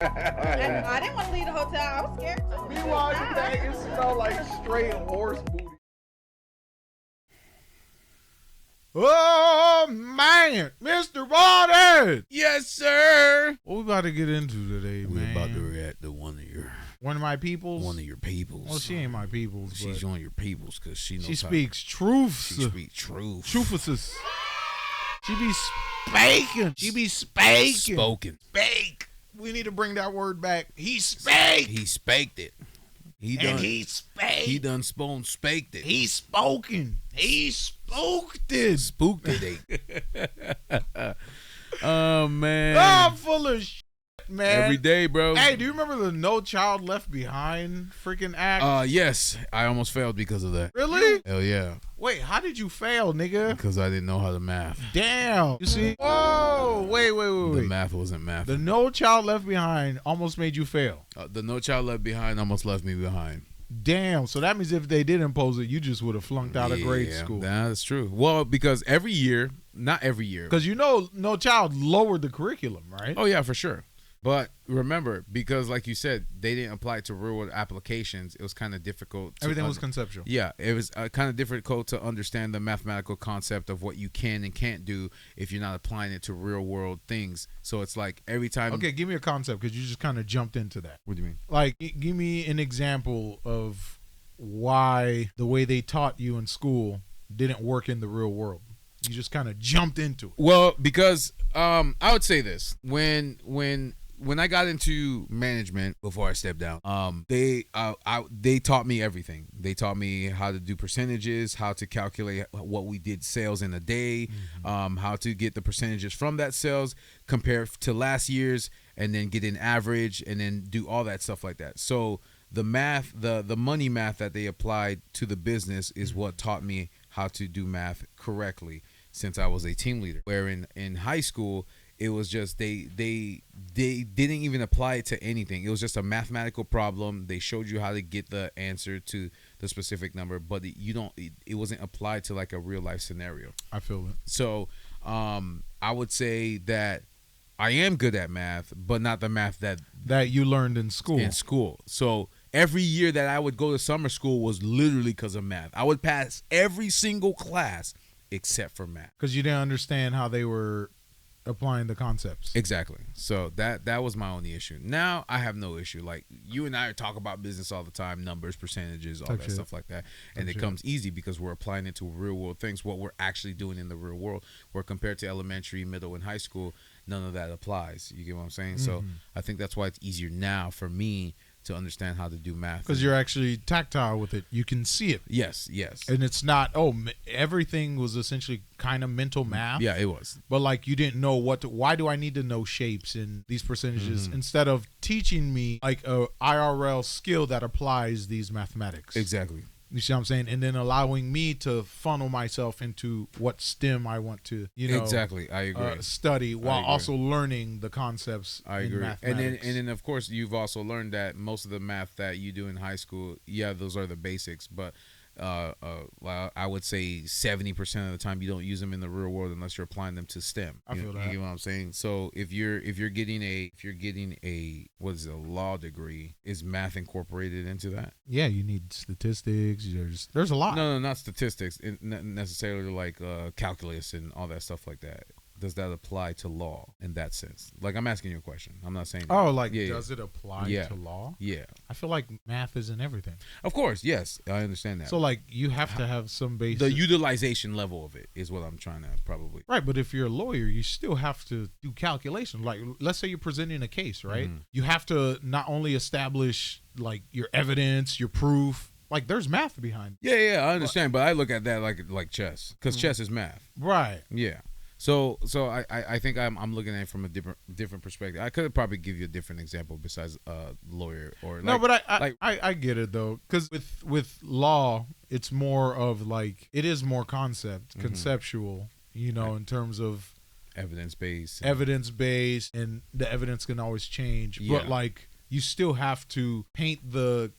I didn't want to leave the hotel. I was scared too. Meanwhile, today it smelled like straight horse booty. Oh man, Mr. Borden! Yes, sir. What we about to get into today, We're man? about to react to one of my peoples. One of your peoples. Well, she ain't my peoples. She's one of your peoples because she knows. She speaks truth. She speaks truth. Truthfuses. She be spaking. She be spaking. Spoken. Spake. We need to bring that word back. He spake. He spaked it. He spake. He done spaked it. He spoken. He spooked it. Spooked it. Oh man. I'm full of shit, man. Every day, bro. Hey, do you remember the No Child Left Behind freaking act? Yes. I almost failed because of that. Really? Hell yeah. Wait, how did you fail, nigga? Because I didn't know how to math. Damn. You see? Whoa. Wait. The math wasn't math. The No Child Left Behind almost made you fail. The No Child Left Behind almost left me behind. Damn. So that means if they did impose it, you just would have flunked out of grade school. That's true. Well, because every year, not every year. Because No Child lowered the curriculum, right? Oh, yeah, for sure. But remember, because like you said, they didn't apply it to real world applications, it was kind of difficult. Everything was conceptual. Yeah, it was kind of difficult to understand the mathematical concept of what you can and can't do if you're not applying it to real world things. So it's like every time. Okay, give me a concept because you just kind of jumped into that. What do you mean? Like, give me an example of why the way they taught you in school didn't work in the real world. You just kind of jumped into it. Well, because I would say this. When I got into management before I stepped down, they taught me everything. They taught me how to do percentages, how to calculate what we did sales in a day, how to get the percentages from that sales compared to last year's, and then get an average, and then do all that stuff like that. So the math, the money math that they applied to the business is what taught me how to do math correctly since I was a team leader. Where in high school, it was just they didn't even apply it to anything. It was just a mathematical problem. They showed you how to get the answer to the specific number, but it wasn't applied to like a real life scenario. I feel it. So I would say that I am good at math, but not the math that you learned in school. So every year that I would go to summer school was literally because of math. I would pass every single class except for math. Because you didn't understand how they were applying the concepts. Exactly. So that was my only issue. Now I have no issue. Like you and I talk about business all the time, numbers, percentages, all that stuff like that. And it comes easy because we're applying it to real world things, what we're actually doing in the real world. Where compared to elementary, middle, and high school, none of that applies. You get what I'm saying? So I think that's why it's easier now for me to understand how to do math. Because you're actually tactile with it. You can see it. Yes. And it's not, everything was essentially kind of mental math. Yeah, it was. But like you didn't know why do I need to know shapes and these percentages instead of teaching me like a IRL skill that applies these mathematics. Exactly. You see what I'm saying? And then allowing me to funnel myself into what STEM I want to, exactly. I agree. Study while also learning the concepts. I agree. In mathematics. And then of course you've also learned that most of the math that you do in high school, those are the basics, but I would say 70% of the time you don't use them in the real world unless you're applying them to STEM. I feel that. You know what I'm saying? So if you're getting a a law degree, is math incorporated into that? Yeah, you need statistics. There's a lot. No, not statistics. Not necessarily like calculus and all that stuff like that. Does that apply to law in that sense? Like, I'm asking you a question. I'm not saying. Does it apply to law? Yeah. I feel like math is in everything. Of course, yes, I understand that. So, like, you have to have some basic. The utilization level of it is what I'm trying to probably. Right, but if you're a lawyer, you still have to do calculations. Like, let's say you're presenting a case, right? You have to not only establish, like, your evidence, your proof. Like, there's math behind it. Yeah, I understand, but I look at that like chess, because chess is math. Right. Yeah. So I think I'm looking at it from a different perspective. I could probably give you a different example besides lawyer or like, no, but I get it though, because with law it's more of like it is more conceptual, in terms of evidence based, and the evidence can always change. Yeah. But like you still have to paint the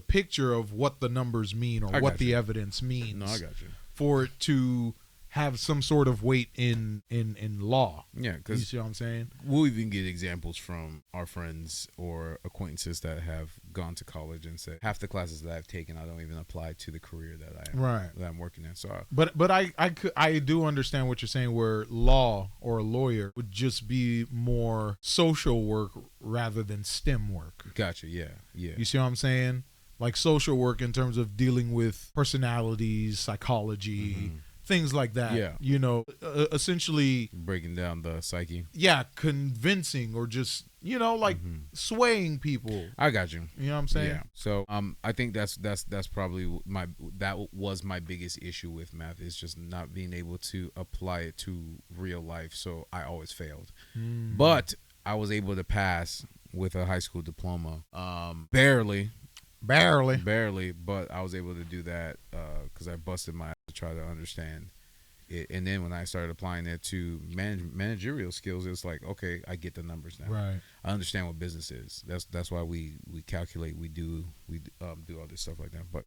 picture of what the numbers mean or what the evidence means. No, I got you. For it to have some sort of weight in law. Yeah, You because see what I'm saying? we'll even get examples from our friends or acquaintances that have gone to college and said half the classes that I've taken I don't even apply to the career that I'm working in. So, But I do understand what you're saying, where law or a lawyer would just be more social work rather than STEM work. gotcha. Yeah. You see what I'm saying? Like social work in terms of dealing with personalities, psychology, things like that. Yeah. You know, essentially, Breaking down the psyche. yeah, convincing or just, you know, like swaying people. I got you. You know what I'm saying? Yeah. So I think that's probably that was my biggest issue with math, is just not being able to apply it to real life. So I always failed. But I was able to pass with a high school diploma. Barely, but I was able to do that because I busted my ass to try to understand it. And then when I started applying it to managerial skills, it's like, okay, I get the numbers now. Right. I understand what business is. That's why we calculate, we do all this stuff like that. But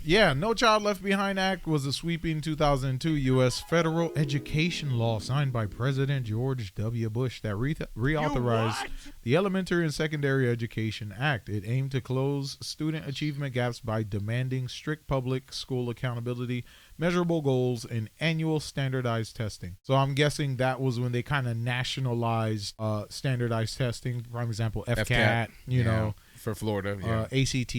Yeah, No Child Left Behind Act was a sweeping 2002 U.S. federal education law signed by President George W. Bush that reauthorized the Elementary and Secondary Education Act. It aimed to close student achievement gaps by demanding strict public school accountability, measurable goals, and annual standardized testing. So I'm guessing that was when they kind of nationalized standardized testing. For example, FCAT, you know, for Florida, ACT,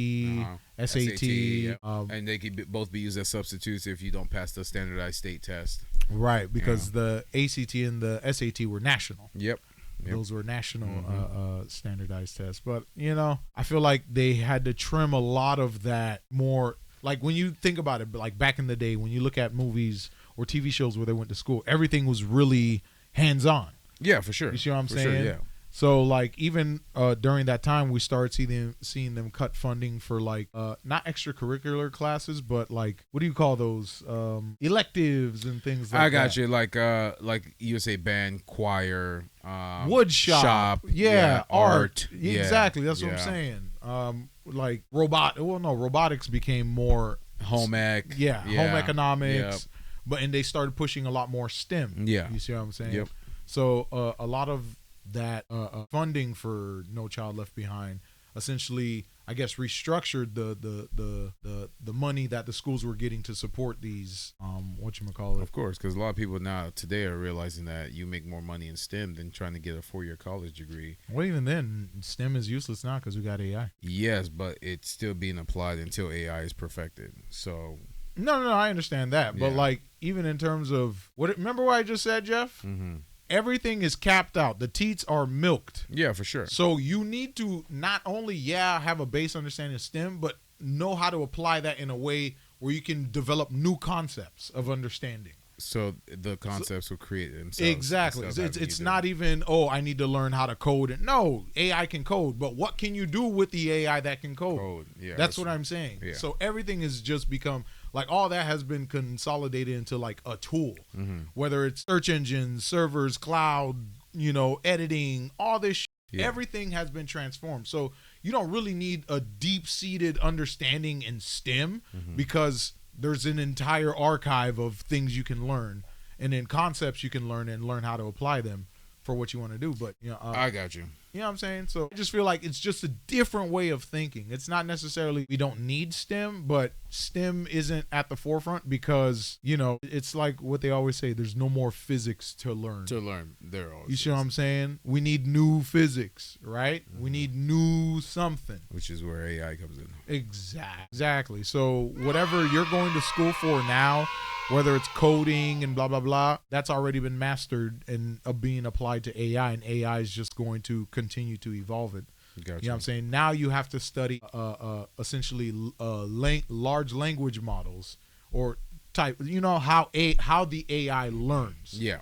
SAT, yeah. And they could both be used as substitutes if you don't pass the standardized state test. Right, because the ACT and the SAT were national. Yep. Those were national standardized tests. But, you know, I feel like they had to trim a lot of that more. Like when you think about it, like back in the day, when you look at movies or TV shows where they went to school, everything was really hands-on. Yeah, for sure. You see what I'm for saying? Sure, yeah. So like even during that time, we started seeing them cut funding for like not extracurricular classes, but like, what do you call those, electives and things like that. I got you. Like you say, band, choir, wood shop, art. Exactly. That's what I'm saying. Like robotics became more home ec. Home economics. And they started pushing a lot more STEM. Yeah. You see what I'm saying? Yep. So a lot of that funding for No Child Left Behind essentially, I guess, restructured the money that the schools were getting to support these whatchamacallit. Of course, because a lot of people now today are realizing that you make more money in STEM than trying to get a 4-year college degree. Well, even then, STEM is useless now because we got AI. Yes, but it's still being applied until AI is perfected. So no, I understand that, but like even in terms of remember what I just said, Jeff? Mm-hmm. Everything is capped out. The teats are milked. Yeah, for sure. So you need to not only have a base understanding of STEM, but know how to apply that in a way where you can develop new concepts of understanding. So the concepts will create themselves. Exactly. It's not even, I need to learn how to code. No, AI can code, but what can you do with the AI that can code? Yeah, that's what I'm saying. Yeah. So everything has just become, like, all that has been consolidated into like a tool, whether it's search engines, servers, cloud, editing, all this shit. Yeah. Everything has been transformed. So you don't really need a deep-seated understanding in STEM because there's an entire archive of things you can learn, and then concepts you can learn and learn how to apply them for what you want to do. But I got you. You know what I'm saying? So I just feel like it's just a different way of thinking. It's not necessarily we don't need STEM, but STEM isn't at the forefront because, it's like what they always say, there's no more physics to learn. You see what I'm saying? We need new physics, right? We need new something. Which is where AI comes in. Exactly. So whatever you're going to school for now, whether it's coding and blah, blah, blah, that's already been mastered and being applied to AI, and AI is just going to continue to evolve it. Gotcha. You know what I'm saying? Now you have to study essentially large language models or type, how the AI learns. Yeah.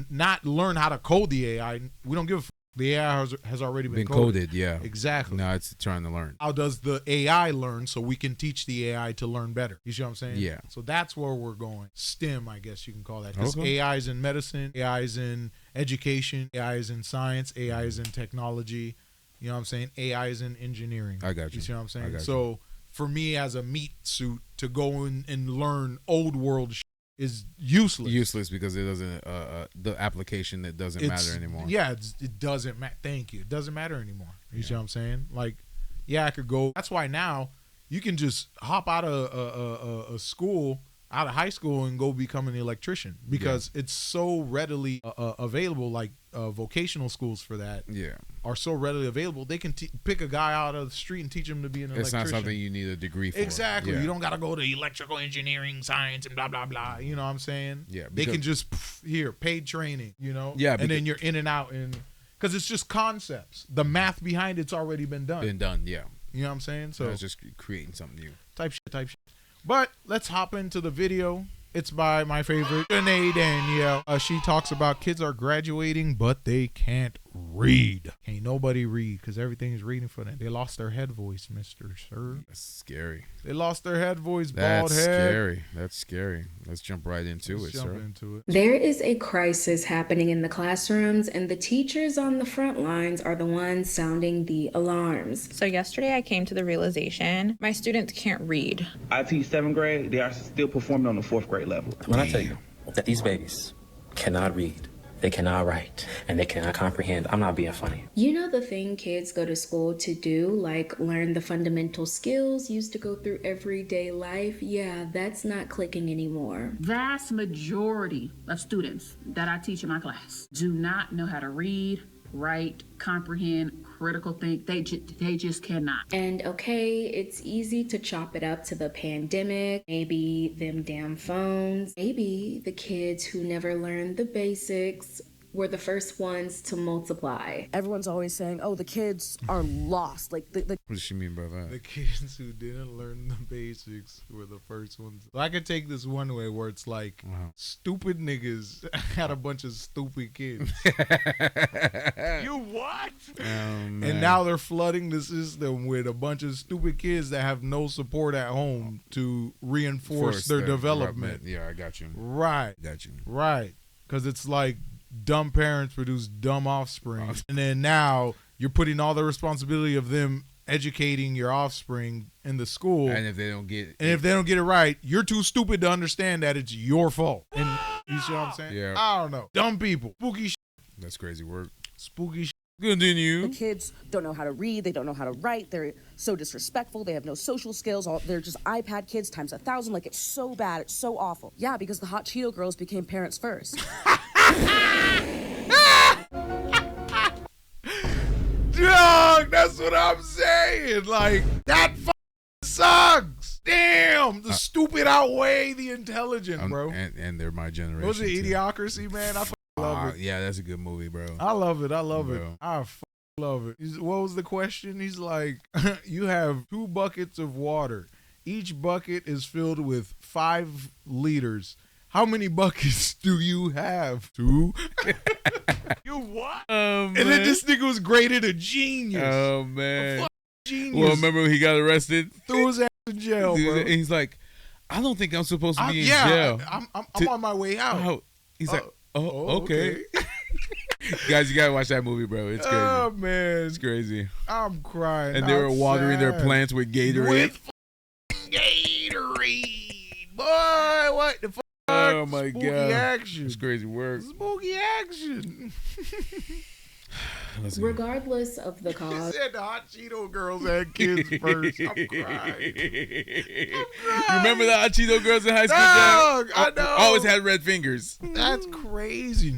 Not learn how to code the AI. We don't give a fuck. The AI has already been coded. Yeah. Exactly. Now it's trying to learn. How does the AI learn so we can teach the AI to learn better? You see what I'm saying? Yeah. So that's where we're going. STEM, I guess you can call that. Because AI is in medicine, AI is in education, AI is in science, AI is in technology. You know what I'm saying? AI is in engineering. I got you. You see what I'm saying? So for me as a meat suit to go in and learn old world is useless. Useless because it doesn't the application that doesn't matter anymore. Yeah, it doesn't matter. Thank you. It doesn't matter anymore. You see what I'm saying? Like, yeah, I could go. That's why now you can just hop out of a school, out of high school, and go become an electrician because it's so readily available. Like vocational schools for that are so readily available. They can pick a guy out of the street and teach him to be an electrician. It's not something you need a degree for. Exactly. You don't got to go to electrical engineering, science, and blah, blah, blah. You know what I'm saying? Yeah. They can just, paid training, you know? Yeah. And then you're in and out. Because it's just concepts. The math behind it's already been done. You know what I'm saying? So it's just creating something new. Type shit. But let's hop into the video. It's by my favorite, Janae Danyiel. She talks about kids are graduating, but they can't read. Can't nobody read because everything is reading for them. They lost their head voice, Mr. Sir. That's scary. They lost their head voice, bald head. That's scary. Let's jump right into it, sir. There is a crisis happening in the classrooms, and the teachers on the front lines are the ones sounding the alarms. So yesterday I came to the realization my students can't read. I teach 7th grade. They are still performing on the 4th grade level. When I tell you that these babies cannot read, they cannot write, and they cannot comprehend, I'm not being funny. You know the thing kids go to school to do, like learn the fundamental skills used to go through everyday life? Yeah, that's not clicking anymore. Vast majority of students that I teach in my class do not know how to read, write, comprehend, critical think. They just cannot. And okay, it's easy to chop it up to the pandemic, maybe them damn phones, maybe the kids who never learned the basics were the first ones to multiply. Everyone's always saying, oh, the kids are lost. Like What does she mean by that? The kids who didn't learn the basics were the first ones. I could take this one way where it's like stupid niggas had a bunch of stupid kids. You what? And now they're flooding the system with a bunch of stupid kids that have no support at home to reinforce their development. Yeah, I got you. Right. Got you. Right. Because it's like dumb parents produce dumb offspring. And then now you're putting all the responsibility of them educating your offspring in the school. And if they don't get it right, you're too stupid to understand that it's your fault. And you see what I'm saying? Yeah. I don't know. Dumb people. Spooky shit. That's crazy work. Spooky shit. Continue. The kids don't know how to read. They don't know how to write. They're so disrespectful. They have no social skills. They're just iPad kids times 1,000. Like, it's so bad. It's so awful. Yeah, because the hot Cheeto girls became parents first. Dog, that's what I'm saying. Like, that sucks. Damn, the stupid outweigh the intelligent, bro. And they're my generation. Was it Idiocracy, man? I love it. Yeah, that's a good movie, bro. I love it. I love it. I love it. What was the question? He's like, you have 2 buckets of water. Each bucket is filled with 5 liters. How many buckets do you have? 2? You what? And then this nigga was graded a genius. Oh, man. A genius. Well, remember when he got arrested? Threw his ass in jail, bro. And he's like, I don't think I'm supposed to be in jail. I'm on my way out. He's like, okay. Guys, you gotta watch that movie, bro. It's crazy. Oh, man. It's crazy. I'm crying. And they were watering their plants with Gatorade. With Gatorade. Boy, what the fuck? Oh, my Spooky God. Action. It's crazy work. Spooky action. Regardless of the cause. He said the hot Cheeto girls had kids first. I'm crying. Remember the hot Cheeto girls in high school? Dog, I know. Always had red fingers. That's crazy.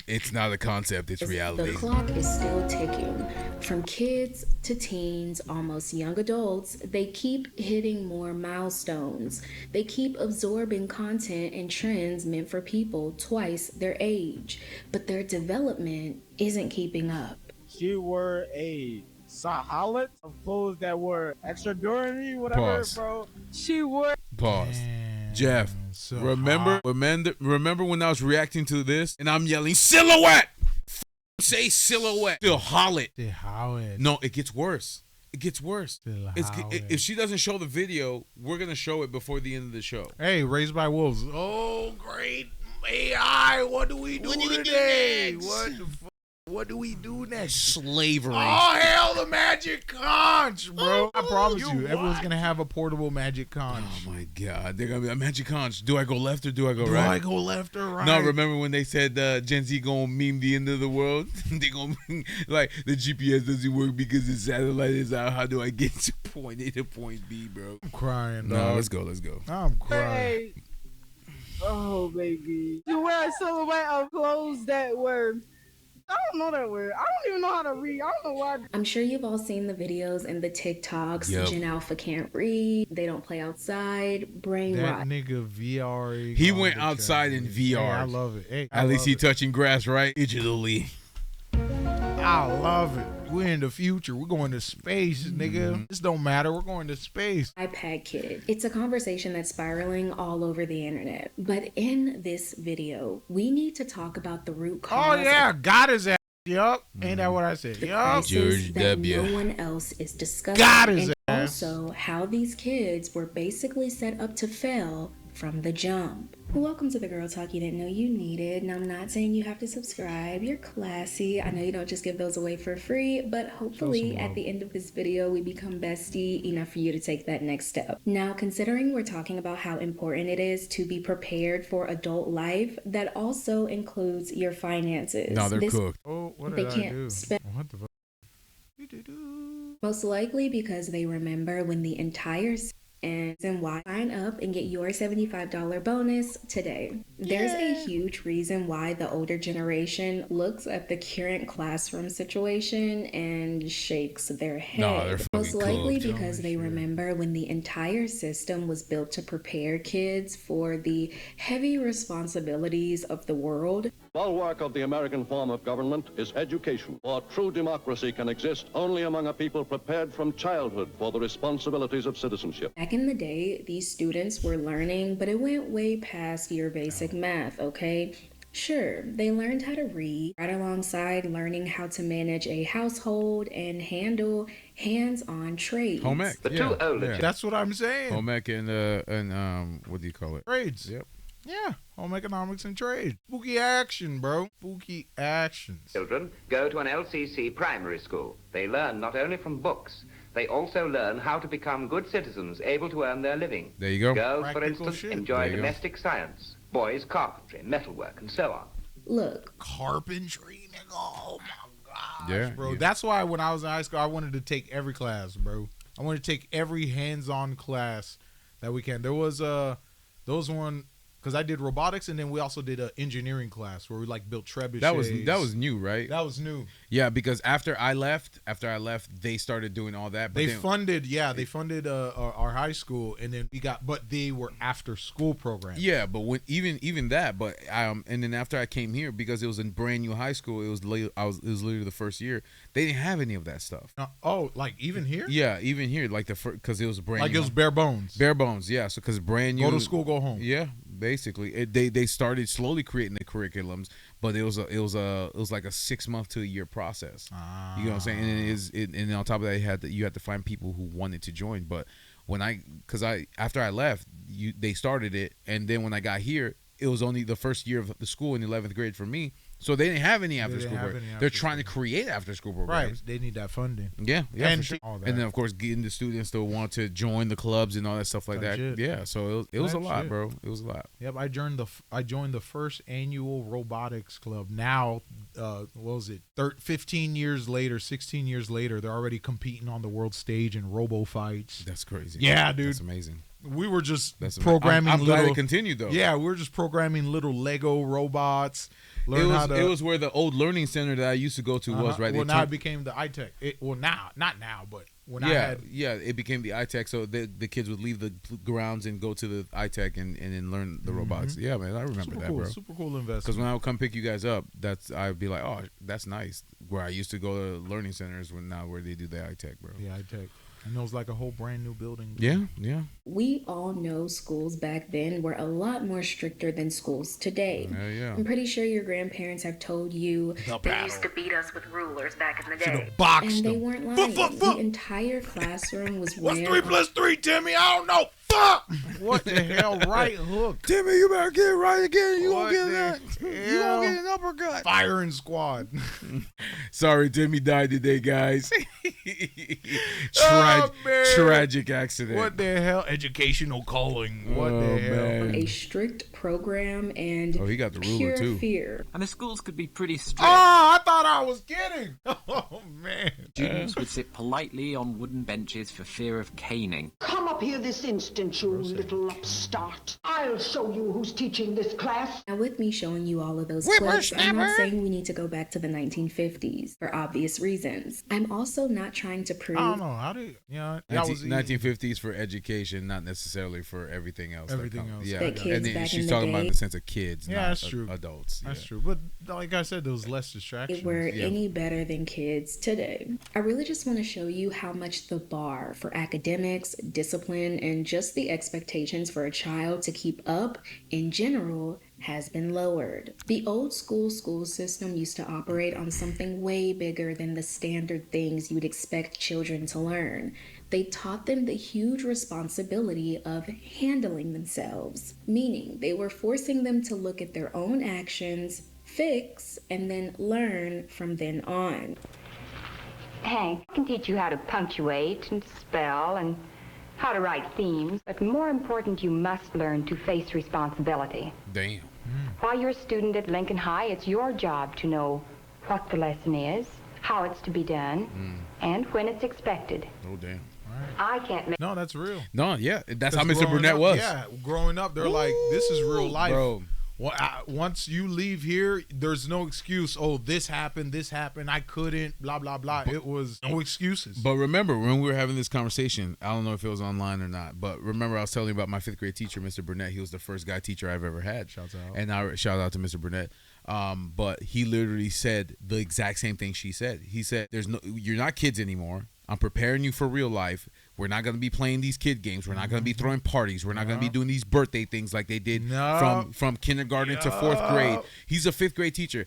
It's not a concept, it's reality. The clock is still ticking. From kids to teens, almost young adults, they keep hitting more milestones. They keep absorbing content and trends meant for people twice their age, but their development isn't keeping up. She wore a sahalit of clothes that were extra during whatever, Pause. bro. She wore. Pause. Damn, Jeff, so remember when I was reacting to this and I'm yelling, silhouette! Say silhouette. Still holler. No, it gets worse. It gets worse. If she doesn't show the video, we're going to show it before the end of the show. Hey, Raised by Wolves. Oh, great AI. What do we do today? What the fuck? What do we do next? Slavery. Oh, hell, the magic conch, bro. I promise you, everyone's going to have a portable magic conch. Oh, my God. They're going to be a magic conch. Do I go left or do I go Do right? I go left or right? No, remember when they said Gen Z going to meme the end of the world? They going to like, the GPS doesn't work because the satellite is out. How do I get to point A to point B, bro? I'm crying, No, dog. let's go. I'm crying. Hey. Oh, baby. You wear a silhouette of clothes that were... I don't know that word. I don't even know how to read. I don't know why. I'm sure you've all seen the videos and the TikToks. Yep. Gen Alpha can't read. They don't play outside. Brain That rot. nigga VR. He went outside in VR. Hey, I love it. Hey, At least he love touching grass, right? Digitally. it. I love it. We're in the future. We're going to space, nigga. This don't matter. We're going to space. iPad kid. It's a conversation that's spiraling all over the internet. But in this video, we need to talk about the root cause. Oh, yeah. Got his ass. Yup. Ain't that what I said? The Yup. crisis George that W. no one else is discussing. Got his and ass. also how these kids were basically set up to fail from the jump. Welcome to the Girl Talk you didn't know you needed. Now, I'm not saying you have to subscribe. You're classy. I know you don't just give those away for free, but hopefully at the end of this video, we become bestie enough for you to take that next step. Now, considering we're talking about how important it is to be prepared for adult life, that also includes your finances. No, they're cooked. Oh, what They did I can't do? spend- What the fuck? Most likely because they remember when the entire and why. Sign up and get your $75 bonus today. There's a huge reason why the older generation looks at the current classroom situation and shakes their head. No, they're Most fucking likely cooked. because they remember when the entire system was built to prepare kids for the heavy responsibilities of the world. Bulwark of the American form of government is education. For true democracy can exist only among a people prepared from childhood for the responsibilities of citizenship. Back in the day, these students were learning, but it went way past your basic math, okay? Sure, they learned how to read, right alongside learning how to manage a household and handle hands-on trades. Home ec. That's what I'm saying. Home ec and what do you call it? Trades. Yep. Yeah, home economics and trade. Spooky action, bro. Spooky actions. Children go to an LCC primary school. They learn not only from books, they also learn how to become good citizens able to earn their living. There you go. Girls, for Practical instance, shit. enjoy There you go. domestic science. Boys, carpentry, metalwork, and so on. Look, Carpentry, nigga. Oh my gosh, Yeah, bro. yeah. That's why when I was in high school, I wanted to take every class, bro. I wanted to take every hands-on class that we can. There was those one. Because I did robotics, and then we also did an engineering class where we like built trebuchets. That was new, right? That was new. Yeah, because after I left, they started doing all that. But They then, funded our high school, and then but they were after school programs. Yeah, but when even that, but and then after I came here, because it was a brand new high school, it was literally the first year. They didn't have any of that stuff. Like even here? Yeah, even here, like because it was brand Like new. it was bare bones. Bare bones, yeah. So because brand new. Go to school, go home. Yeah, basically, they started slowly creating the curriculums, but it was like a 6 month to a year process. You know what I'm saying? And on top of that, you had to find people who wanted to join. But after I left, they started it, and then when I got here, it was only the first year of the school in 11th grade for me. So they didn't have any after school programs. They're trying to create after school programs. Right. They need that funding. Yeah, And for sure. all that. And then of course getting the students to want to join the clubs and all that stuff like that. Shit. Yeah, so it was a That lot, shit. bro. It was a lot. Yep, I joined the first annual robotics club. Now, what was it? 15 years later, 16 years later, they're already competing on the world stage in robo fights. That's crazy. Yeah, dude. That's amazing. We were just That's programming. I'm glad little, it continued though. Yeah, we were just programming little Lego robots. It was where the old learning center that I used to go to was, right? Well, now it became the iTech. Not now, but when I had. Yeah, it became the iTech. So the kids would leave the grounds and go to the iTech and then learn the robotics. Yeah, man, I remember that, bro. Super cool investment. Because when I would come pick you guys up, I'd be like, oh, that's nice. Where I used to go to learning centers where they do the iTech, bro. Yeah, iTech. And it was like a whole brand new building. Yeah. We all know schools back then were a lot more stricter than schools today. Yeah. I'm pretty sure your grandparents have told you they used to beat us with rulers back in the day. And they weren't lying. The entire classroom was What's ran 3 plus 3, Timmy? I don't know. Fuck! What the hell? Right hook. Timmy, you better get it right again. You What gonna the get that. You gonna get an uppercut. Firing squad. Sorry, Timmy died today, guys. Tragic accident. What the hell? Educational calling. What the hell? Man. a strict program and he got the ruler pure too. fear. And the schools could be pretty strict. Oh, I thought I was kidding. Oh, man. Students would sit politely on wooden benches for fear of caning. Come up here this instant, you little upstart. I'll show you who's teaching this class. Now, with me showing you all of those clips, I'm not saying we need to go back to the 1950s for obvious reasons. I'm also not trying to prove. I don't know. How do you, that was 1950s for education, not necessarily for everything else. Everything else. Yeah. That kids And back she's in talking the about day, the sense of kids, Yeah, not that's true. adults. That's Yeah. true. But like I said, there was less distractions. If we're any better than kids today. I really just want to show you how much the bar for academics, discipline, and just the expectations for a child to keep up in general has been lowered. The old school system used to operate on something way bigger than the standard things you'd expect children to learn. They taught them the huge responsibility of handling themselves, meaning they were forcing them to look at their own actions, fix, and then learn from then on. Hank can teach you how to punctuate and spell and how to write themes, but more important, you must learn to face responsibility. Damn. While you're a student at Lincoln High, it's your job to know what the lesson is, how it's to be done, and when it's expected. Oh, damn. I can't make... No, that's real. No, yeah. That's how 'Cause Mr. growing Burnett up- was. Yeah, growing up, they're like, this is real life. Bro. Well, once you leave here, there's no excuse. Oh, this happened, I couldn't, blah, blah, blah. It was no excuses. But remember, when we were having this conversation, I don't know if it was online or not, but remember I was telling you about my 5th grade teacher, Mr. Burnett. He was the first guy teacher I've ever had. Shouts out. And I shout out to Mr. Burnett. But he literally said the exact same thing she said. He said, you're not kids anymore. I'm preparing you for real life. We're not going to be playing these kid games. We're not going to be throwing parties. We're not going to be doing these birthday things like they did from kindergarten to 4th grade. He's a 5th grade teacher.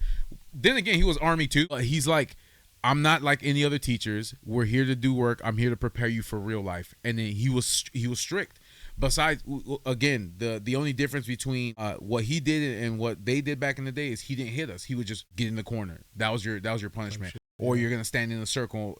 Then again, he was Army too. He's like, I'm not like any other teachers. We're here to do work. I'm here to prepare you for real life. And then he was strict. Besides, again, the only difference between what he did and what they did back in the day is he didn't hit us. He would just get in the corner. That was your punishment. Or you're gonna stand in a circle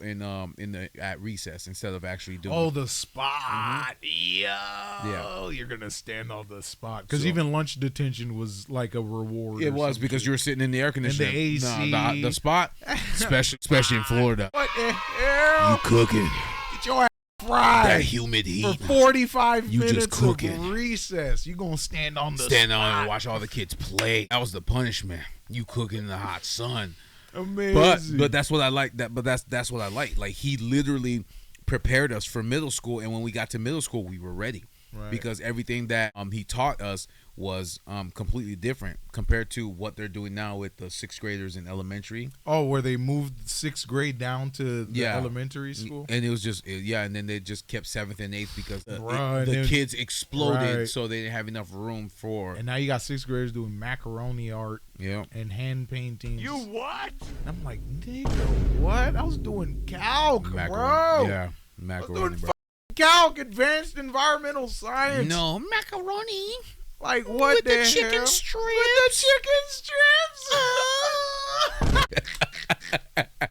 at recess instead of actually doing. Oh, the spot, yeah. You're gonna stand on the spot because even lunch detention was like a reward. It was because you were sitting in the air conditioner, in the AC, the spot, especially in Florida. What the hell? You cooking? Get your ass fried. That humid heat for 45 you minutes just cooking. of recess. You gonna stand on the stand spot. on and watch all the kids play. That was the punishment. You cooking in the hot sun. Amazing. But that's what I like. That's what I like. Like he literally prepared us for middle school, and when we got to middle school, we were ready. Right. Because everything that he taught us was completely different compared to what they're doing now with the 6th graders in elementary. Oh, where they moved 6th grade down to the elementary school? And it was just, and then they just kept 7th and 8th because the kids exploded, so they didn't have enough room for. And now you got 6th graders doing macaroni art and hand paintings. You what? And I'm like, nigga, what? I was doing calc, bro. Yeah, macaroni, bro. Calc, advanced environmental science. No, macaroni. Like what with the chicken hell? strips? With the chicken strips.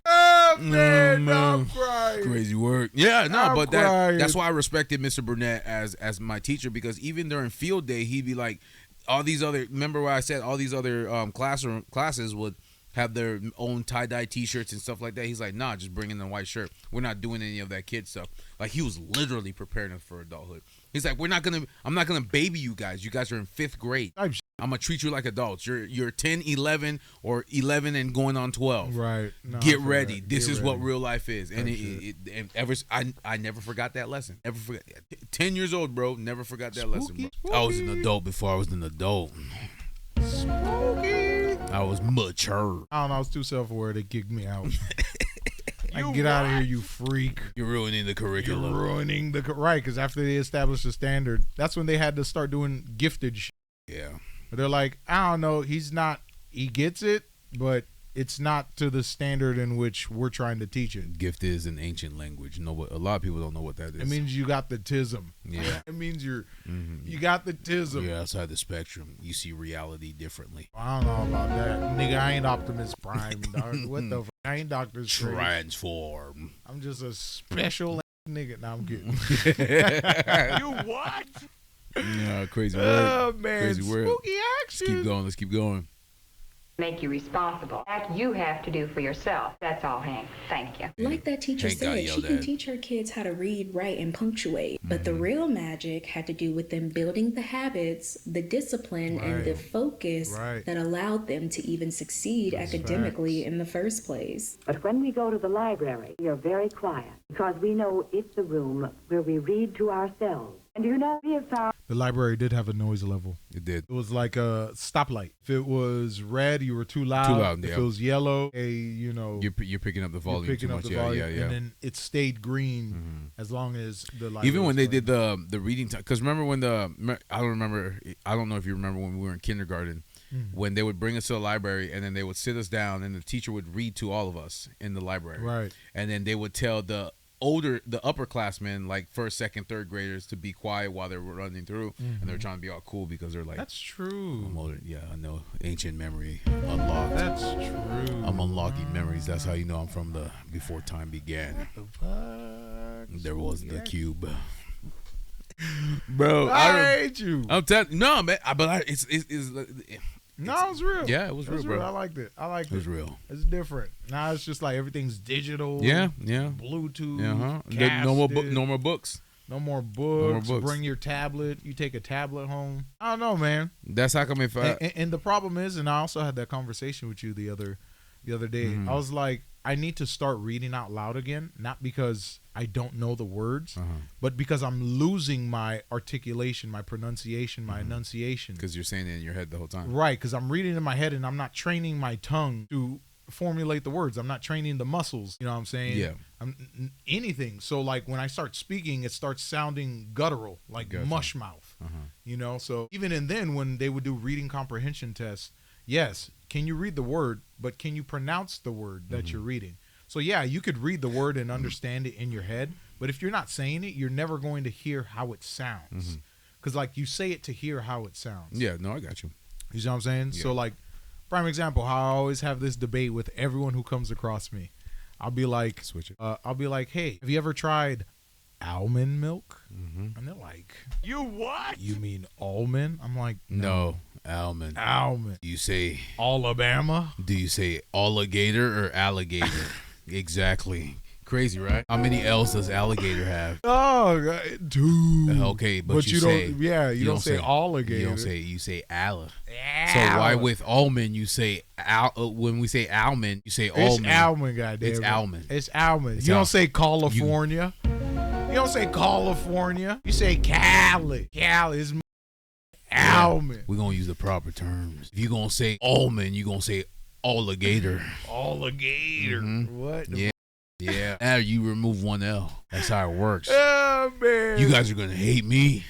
Oh man, I'm crying. Crazy work. Yeah, no, I'm but crying. that's why I respected Mr. Burnett as my teacher, because even during field day, he'd be like, all these other. Remember what I said? All these other classes would have their own tie-dye t-shirts and stuff like that. He's like, nah, just bring in the white shirt. We're not doing any of that kid stuff. Like, he was literally preparing us for adulthood. He's like, I'm not gonna baby you guys. You guys are in 5th grade. I'm gonna treat you like adults. You're 10, 11, or 11 and going on 12. Right. No, Get ready. This is what real life is. And I never forgot that lesson. Never forgot. 10 years old, bro. Never forgot that lesson, bro. I was an adult before I was an adult. Spooky. I was mature. I don't know. I was too self-aware. They kicked me out. Like, get out of here, you freak. You're ruining the curriculum. You're ruining the right, because after they established the standard, that's when they had to start doing gifted shit. Yeah. They're like, I don't know, he gets it, but it's not to the standard in which we're trying to teach it. Gift is an ancient language. A lot of people don't know what that is. It means you got the tism. Yeah. It means you got the tism. You're outside the spectrum. You see reality differently. I don't know about that. Nigga, I ain't Optimus Prime, dog. What the fuck? I ain't Doctor Strange. Transform. I'm just a special nigga. Now I'm kidding. You what? Yeah, crazy word. Oh, man. Crazy word. Spooky action. Let's keep going. Make you responsible. That you have to do for yourself. That's all, Hank. Thank you. Like that teacher Hank got said, she yelled can at. teach her kids how to read, write, and punctuate. But the real magic had to do with them building the habits, the discipline, and the focus that allowed them to even succeed academically in the first place. But when we go to the library, we are very quiet because we know it's the room where we read to ourselves. And you know, we have found The library did have a noise level. It did. It was like a stoplight. If it was red, you were too loud. Too loud, If yeah. it was yellow, you're picking up the volume too much. Yeah. And then it stayed green as long as the library. Even when they did the reading time, because remember when I don't know if you remember when we were in kindergarten, when they would bring us to the library and then they would sit us down and the teacher would read to all of us in the library. Right. And then they would tell the upperclassmen, like first, second, third graders, to be quiet while they were running through, and they're trying to be all cool because they're like, that's true. I'm older. Yeah, I know. Ancient memory unlocked. That's true. I'm unlocking memories. That's how you know I'm from the before time began. What the fuck? There was the cube. Bro, I hate you. I'm telling no, man. It's no, it was real. Yeah, it was real, bro. I liked it. It was real. It's different. Now it's just like everything's digital. Yeah. Bluetooth. No more books. No more books. Bring your tablet. You take a tablet home. I don't know, man. That's how come if and the problem is, and I also had that conversation with you the other day. I was like, I need to start reading out loud again, not because I don't know the words, but because I'm losing my articulation, my pronunciation, my enunciation. Because you're saying it in your head the whole time. Right, because I'm reading in my head and I'm not training my tongue to formulate the words. I'm not training the muscles. You know what I'm saying? Yeah. Anything. So like when I start speaking, it starts sounding guttural, like mush mouth. You know, so even and then when they would do reading comprehension tests, yes, can you read the word, but can you pronounce the word that you're reading? So yeah, you could read the word and understand it in your head, but if you're not saying it, you're never going to hear how it sounds. Because like you say it to hear how it sounds. Yeah, no, I got you. You see what I'm saying? Yeah. So like, prime example, how I always have this debate with everyone who comes across me. I'll be like, hey, have you ever tried almond milk? And they're like, you what? You mean almond? I'm like, no, almond. Almond. Do you say Alabama? Do you say alligator or alligator? Exactly. Crazy, right? How many L's does alligator have? Oh, dude. Okay, but you say, don't. Yeah, you don't say alligator. You say alla. So why with almond you say when we say almond you say almond? It's almond, goddamn. It's almond. It's almond. You don't say California. You don't say California. You say Cali. Cali is almond. We're gonna use the proper terms. If you're gonna say almond, you're gonna say alligator. Alligator. What? Yeah. Yeah. Now you remove one L. That's how it works. Oh, man. You guys are gonna hate me.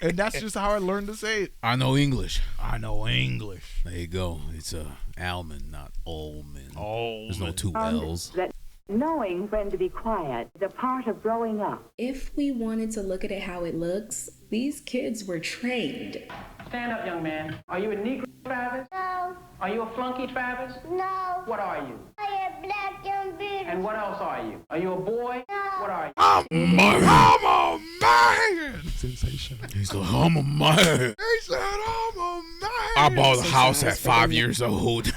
And that's just how I learned to say it. I know English. There you go. It's almond, not almond. Almond. There's no two L's. that knowing when to be quiet is a part of growing up. If we wanted to look at it how it looks, these kids were trained. Stand up, young man. Are you a Negro, Travis? No. Are you a flunky, Travis? No. What are you? I am black and beautiful. And what else are you? Are you a boy? No. What are you? I'm a man. Sensational. He's like, I'm a man. He said, I'm a man. I bought a house at 5 years old.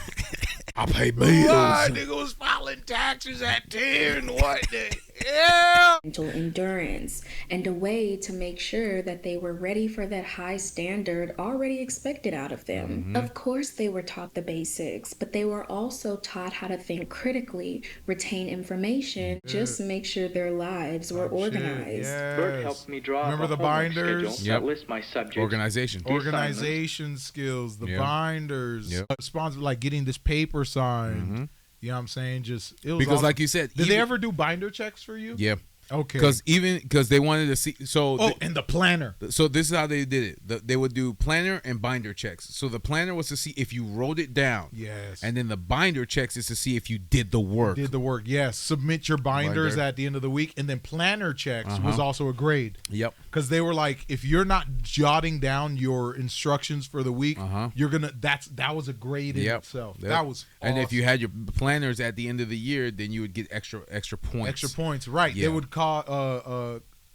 I pay bills. Why nigga was filing taxes at 10? What the hell? Mental endurance and a way to make sure that they were ready for that high standard already expected out of them. Of course, they were taught the basics, but they were also taught how to think critically, retain information, just make sure their lives were organized. Bert helped me draw Remember up a the homework binders? schedule that lists my subjects. Organization. Organization skills, the binders, responsible, like getting this paper signed. You know what I'm saying? Just it was because, awesome. like you said, did they ever do binder checks for you? Yeah. Okay. Because they wanted to see. So and the planner. So this is how they did it. They would do planner and binder checks. So the planner was to see if you wrote it down. Yes. And then the binder checks is to see if you did the work. Yes. Submit your binders at the end of the week, and then planner checks was also a grade. Yep. Because they were like, if you're not jotting down your instructions for the week, you're gonna. That was a grade in itself. Yep. That was. Awesome. And if you had your planners at the end of the year, then you would get extra points. Extra points, right? Yeah. They would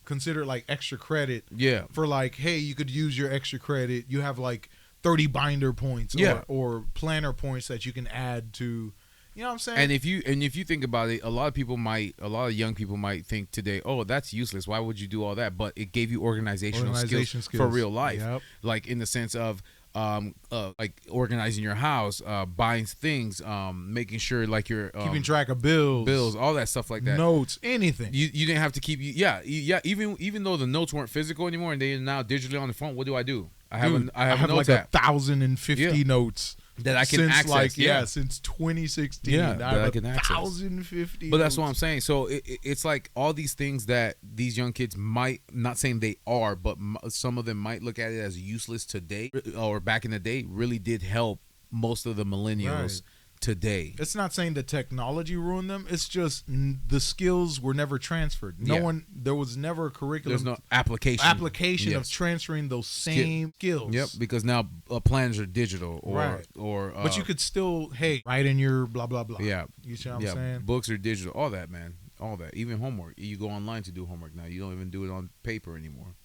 consider like extra credit. Yeah. For like, hey, you could use your extra credit. You have like 30 binder points. Or planner points that you can add to. You know what I'm saying? And if you think about it, a lot of young people might think today, oh, that's useless. Why would you do all that? But it gave you organizational skills for real life. Yep. Like in the sense of like organizing your house, buying things, making sure like you're keeping track of bills, all that stuff like that. Notes, anything. You didn't have to keep even though the notes weren't physical anymore and they're now digitally on the phone. What do? I have a notes like app. 1,050 notes that I can access. Since 2016. Yeah, that I can access. 1,050. But that's what I'm saying. So it's like all these things that these young kids might, not saying they are, but some of them might look at it as useless today or back in the day, really did help most of the millennials today. It's not saying the technology ruined them. It's just the skills were never transferred. There was never a curriculum. There's no application of transferring those same skills. Yep, because now plans are digital or but you could still, write in your blah blah blah. Yeah, you see what I'm saying? Books are digital, all that, man, all that. Even homework, you go online to do homework now. You don't even do it on paper anymore.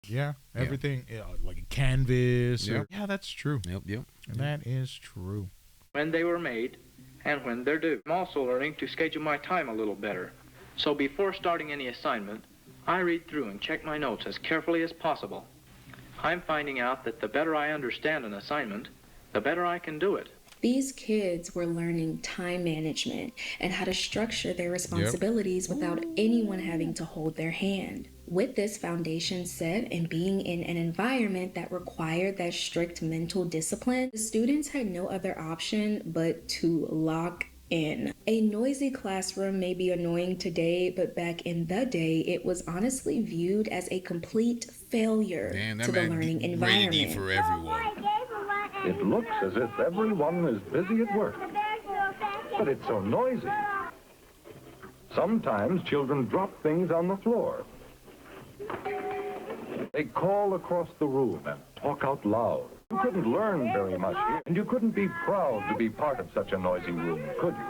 Yeah, everything like a canvas. Yeah, that's true. Yep. That is true. When they were made, and when they're due. I'm also learning to schedule my time a little better. So before starting any assignment, I read through and check my notes as carefully as possible. I'm finding out that the better I understand an assignment, the better I can do it. These kids were learning time management and how to structure their responsibilities without anyone having to hold their hand. With this foundation set and being in an environment that required that strict mental discipline, the students had no other option but to lock in. A noisy classroom may be annoying today, but back in the day, it was honestly viewed as a complete failure to the learning environment. For everyone. It looks as if everyone is busy at work, but it's so noisy. Sometimes children drop things on the floor. They call across the room and talk out loud. You couldn't learn very much here, and you couldn't be proud to be part of such a noisy room, could you?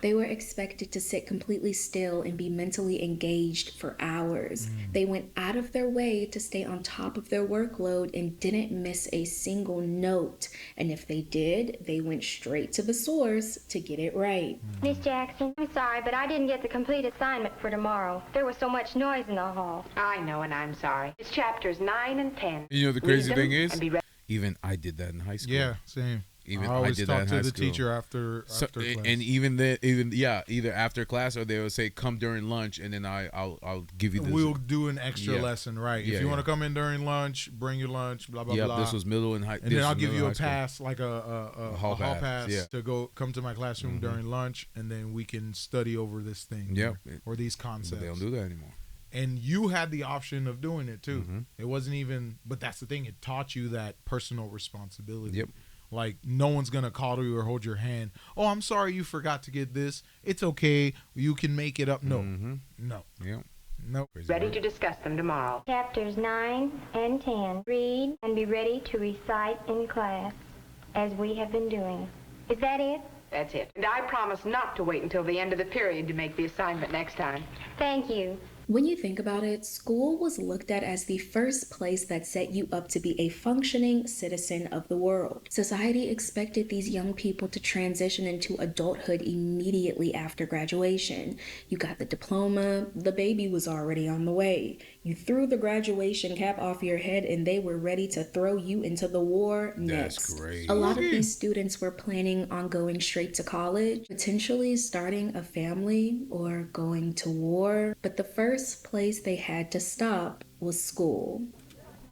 They were expected to sit completely still and be mentally engaged for hours. They went out of their way to stay on top of their workload and didn't miss a single note. And if they did, they went straight to the source to get it right. Miss Jackson, I'm sorry, but I didn't get the complete assignment for tomorrow. There was so much noise in the hall. I know, and I'm sorry. It's chapters 9 and 10. You know the crazy thing is, even I did that in high school. Yeah, same. Even I always did talk that in to high the school. teacher after class. And either after class or they would say come during lunch, and then I'll give you this. We'll do an extra lesson, right? If you want to come in during lunch, bring your lunch, blah blah blah. This was middle and high. And then I'll give you a pass, like a hall pass to come to my classroom during lunch, and then we can study over this thing. Or these concepts. But they don't do that anymore. And you had the option of doing it too. It wasn't even, but that's the thing. It taught you that personal responsibility. Yep. Like, no one's going to call you or hold your hand. Oh, I'm sorry you forgot to get this. It's okay. You can make it up. No. No. Yep. No. Ready to discuss them tomorrow. Chapters 9 and 10. Read and be ready to recite in class, as we have been doing. Is that it? That's it. And I promise not to wait until the end of the period to make the assignment next time. Thank you. When you think about it, school was looked at as the first place that set you up to be a functioning citizen of the world. Society expected these young people to transition into adulthood immediately after graduation. You got the diploma, the baby was already on the way. You threw the graduation cap off your head and they were ready to throw you into the war next. That's great. A lot of these students were planning on going straight to college, potentially starting a family or going to war, but the first place they had to stop was school.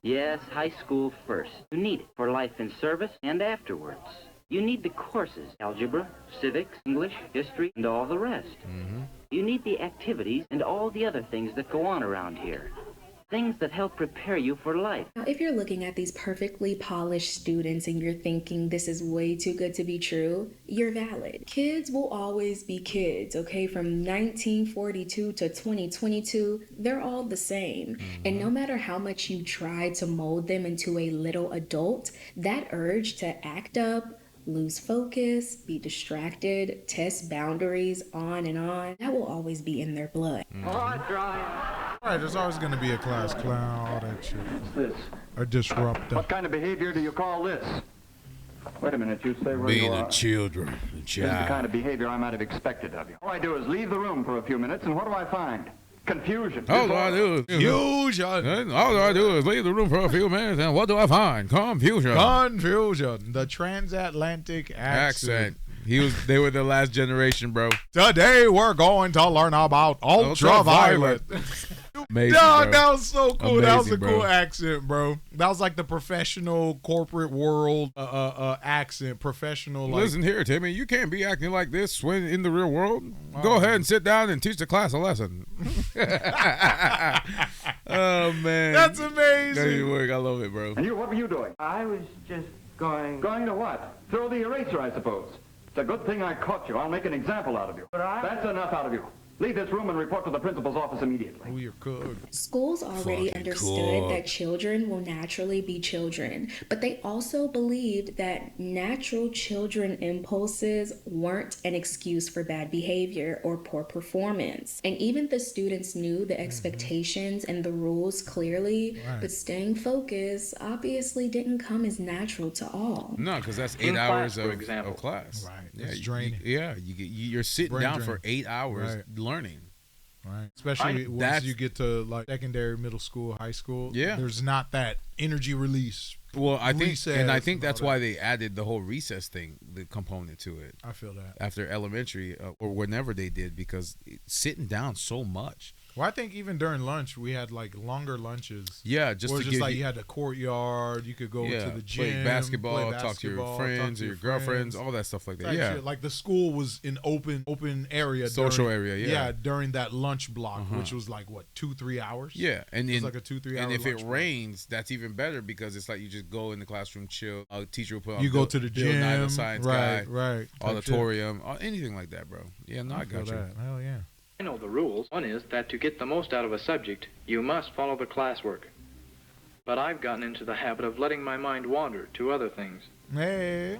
Yes, high school first. You need it for life in service and afterwards. You need the courses, algebra, civics, English, history, and all the rest. You need the activities and all the other things that go on around here. Things that help prepare you for life. Now, if you're looking at these perfectly polished students and you're thinking this is way too good to be true, you're valid. Kids will always be kids, okay? From 1942 to 2022, they're all the same. And no matter how much you try to mold them into a little adult, that urge to act up, lose focus, be distracted, test boundaries, on and on, that will always be in their blood. Right, there's always going to be a class clown, all that shit. What's this? A disruptor. What kind of behavior do you call this? Wait a minute, you say where you Being are. a children, a This is the child. kind of behavior I might have expected of you. All I do is leave the room for a few minutes, and what do I find? Confusion. All I do is leave the room for a few minutes, and what do I find? Confusion. Confusion. The transatlantic accent. They were the last generation, bro. Today we're going to learn about ultraviolet. Amazing, No, bro. that was so cool. That was a Amazing, cool bro. accent, bro. That was like the professional corporate world accent. Professional. Like, Listen here, Timmy. You can't be acting like this when in the real world. Go ahead and sit down and teach the class a lesson. Oh man, that's amazing. That work. I love it, bro. And you, what were you doing? I was just going... Going to what? Throw the eraser, I suppose. It's a good thing I caught you. I'll make an example out of you. That's enough out of you. Leave this room and report to the principal's office immediately. Oh, you're cooked. Schools already understood that children will naturally be children, but they also believed that natural children impulses weren't an excuse for bad behavior or poor performance. And even the students knew the expectations and the rules clearly, but staying focused obviously didn't come as natural to all. No, because that's 8 In hours class, for of example. class. Right. Yeah, It's draining. You're sitting Brain down drain. for 8 hours learning. Right. Especially once you get to like secondary, middle school, high school. Yeah. There's not that energy release. Well, I think Recess that's all why that. they added the whole recess thing, the component to it. I feel that. After elementary or whenever they did, because sitting down so much. Well, I think even during lunch we had like longer lunches. Yeah, just or to just give like you- you had the courtyard. You could go to the gym, play basketball, play talk to your basketball, friends talk or your girlfriends, all that stuff like that. Type Yeah, shit. Like the school was an open area, Social during, area, yeah. during that lunch block, which was like what 2-3 hours. yeah, and it was in- like a 2-3 hour. And if it lunch block. rains, that's even better because it's like you just go in the classroom, chill. A teacher will put on. You go to the Bill Nye, the gym, science right, guy, right, type auditorium, anything like that, bro. Yeah, no, I feel got you. that. Hell yeah. I know the rules. One is that to get the most out of a subject, you must follow the classwork. But I've gotten into the habit of letting my mind wander to other things. Hey.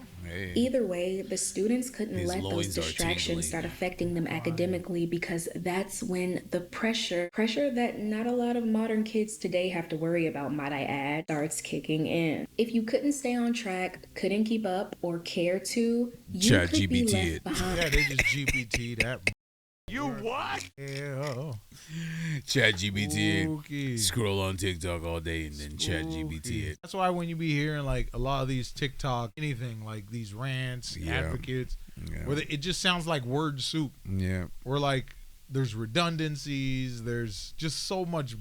Either way, the students couldn't His let those loins are distractions tingling. start affecting them academically because that's when the pressure that not a lot of modern kids today have to worry about, might I add, starts kicking in. If you couldn't stay on track, couldn't keep up, or care to, you Chat could be GPT left it. behind. Yeah, they just GPT that. You what? Yeah. Chat GPT Spooky. it. Scroll on TikTok all day and then Chat GPT it. That's why when you be hearing like a lot of these TikTok, anything like these rants, Yeah. advocates, Yeah. where it just sounds like word soup. Yeah. Or like there's redundancies. There's just so much.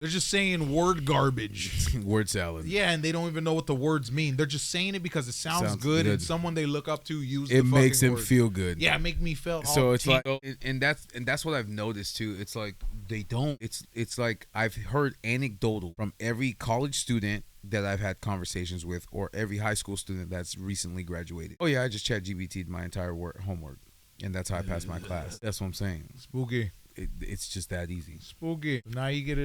They're just saying word garbage. Word salad. Yeah, and they don't even know what the words mean. They're just saying it because it sounds good, and someone they look up to use It the makes fucking them word. feel good. Yeah, make me feel So all it's like, tingly. and that's what I've noticed too. It's like they don't. It's like I've heard anecdotal from every college student that I've had conversations with, or every high school student that's recently graduated. Oh yeah, I just Chat GPT'd my entire homework, and that's how I passed my class. That's what I'm saying. Spooky. It's just that easy. Spooky. Now you get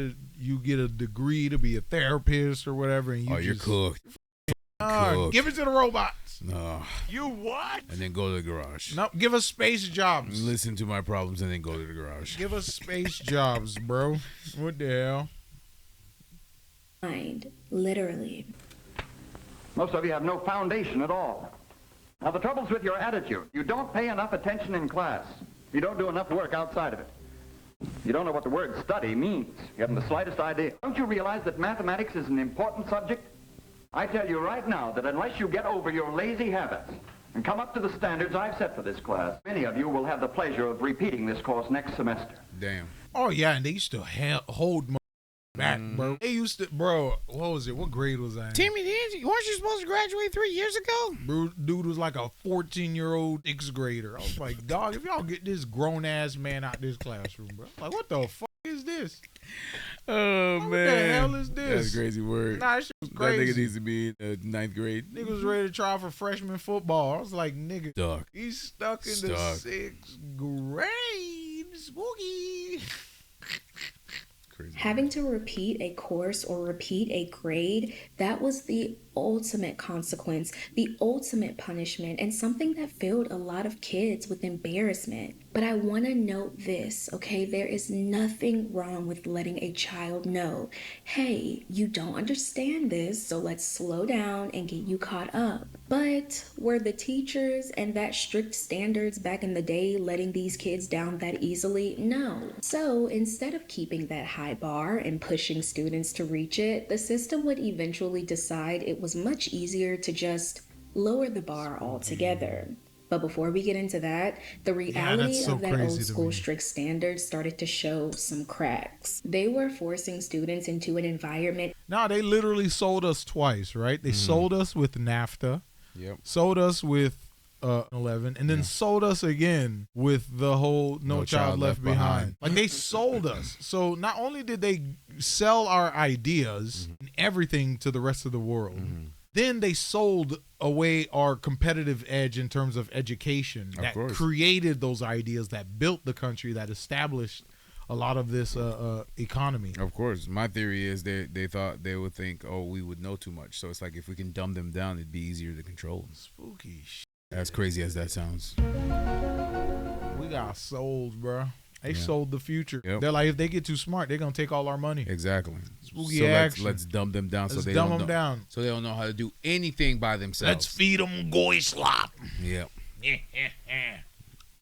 a degree to be a therapist or whatever, and you You're just, cooked. Give it to the robots. No. You what? And then go to the garage. No, give us space jobs. Listen to my problems and then go to the garage. Give us space jobs, bro. What the hell? Mind, literally. Most of you have no foundation at all. Now, the trouble's with your attitude. You don't pay enough attention in class. You don't do enough work outside of it. You don't know what the word study means. You haven't the slightest idea. Don't you realize that mathematics is an important subject? I tell you right now that unless you get over your lazy habits and come up to the standards I've set for this class, many of you will have the pleasure of repeating this course next semester. Damn. Oh yeah, and they used to hold back, bro. They used to, bro. What was it? What grade was I in? Timmy, weren't you supposed to graduate 3 years ago? Bro, dude was like a 14-year-old 6th grader. I was like, dog, if y'all get this grown ass man out this classroom, bro. Like, what the fuck is this? Oh, What man. the hell is this? That's a crazy word. Nah, that shit was That crazy. nigga needs to be in 9th grade. Nigga was ready to try for freshman football. I was like, nigga, Stuck. he's stuck in the 6th grade. Spooky. Crazy. Having to repeat a course or repeat a grade, that was the ultimate consequence, the ultimate punishment, and something that filled a lot of kids with embarrassment. But I want to note this, okay? There is nothing wrong with letting a child know, hey, you don't understand this, so let's slow down and get you caught up. But were the teachers and that strict standards back in the day letting these kids down that easily? No. So instead of keeping that high bar and pushing students to reach it, the system would eventually decide it was much easier to just lower the bar altogether. But before we get into that, the reality of that old school strict standards started to show some cracks. They were forcing students into an environment. Nah, they literally sold us twice, right? They sold us with NAFTA, sold us with 11, and then sold us again with the whole No Child Left Behind. Like, they sold us. So not only did they sell our ideas and everything to the rest of the world, then they sold away our competitive edge in terms of education that created those ideas, that built the country, that established a lot of this economy. Of course. My theory is they thought they would think, oh, we would know too much. So it's like if we can dumb them down, it'd be easier to control. Spooky shit. As crazy as that sounds. We got sold, bro. They sold the future. Yep. They're like, if they get too smart, they're gonna take all our money. Exactly. Spooky So action. let's dumb them down Let's so they dumb don't them know, down. so they don't know how to do anything by themselves. Let's feed them goy slop. Yep.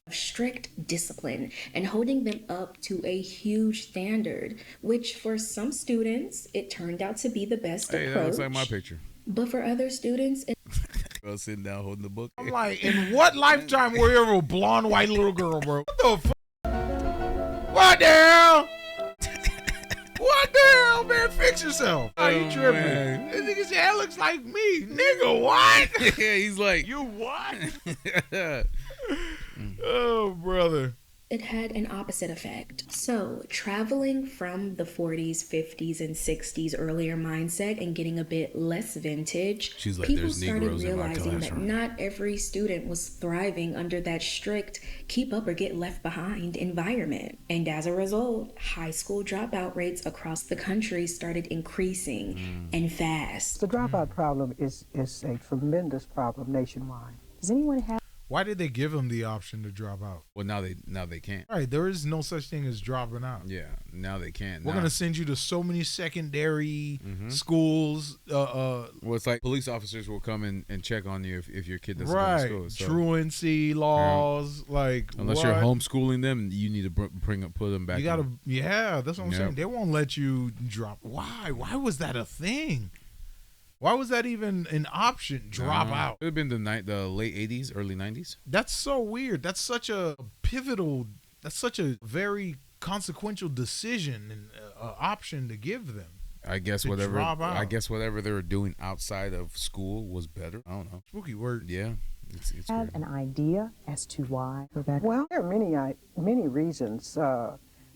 Strict discipline and holding them up to a huge standard, which for some students, it turned out to be the best Hey, approach. that looks like my picture. But for other students, Girl sitting down holding the book. I'm like, in what lifetime were you ever a blonde white little girl, bro? What the fuck? What the hell? What the hell, man? Fix yourself. How you tripping? Man. This nigga said, that looks like me. Nigga, what? Yeah, he's like, you what? Oh, brother. it had an opposite effect. So, traveling from the 40s, 50s, and 60s earlier mindset and getting a bit less vintage, She's like, people "There's started Negroes in my realizing that classroom." not every student was thriving under that strict keep up or get left behind environment. And as a result, high school dropout rates across the country started increasing and fast. The dropout problem is a tremendous problem nationwide. Does anyone have? Why did they give them the option to drop out? Well, now they can't. Right, there is no such thing as dropping out. Yeah, now they can't. We're Now- gonna send you to so many secondary schools. Well, it's like police officers will come and check on you if your kid doesn't Right, go to school. So, truancy laws, like unless you're homeschooling them, you need to put them back. You gotta, in. yeah, that's what I'm saying. They won't let you drop. Why? Why was that a thing? Why was that even an option? Drop out. It would have been the late 80s, early 90s. That's so weird. That's such a pivotal. That's such a very consequential decision and option to give them. I guess to whatever. drop out. I guess whatever they were doing outside of school was better. I don't know. Spooky word. Yeah, it's Have weird. an idea as to why, Rebecca? Well, there are many reasons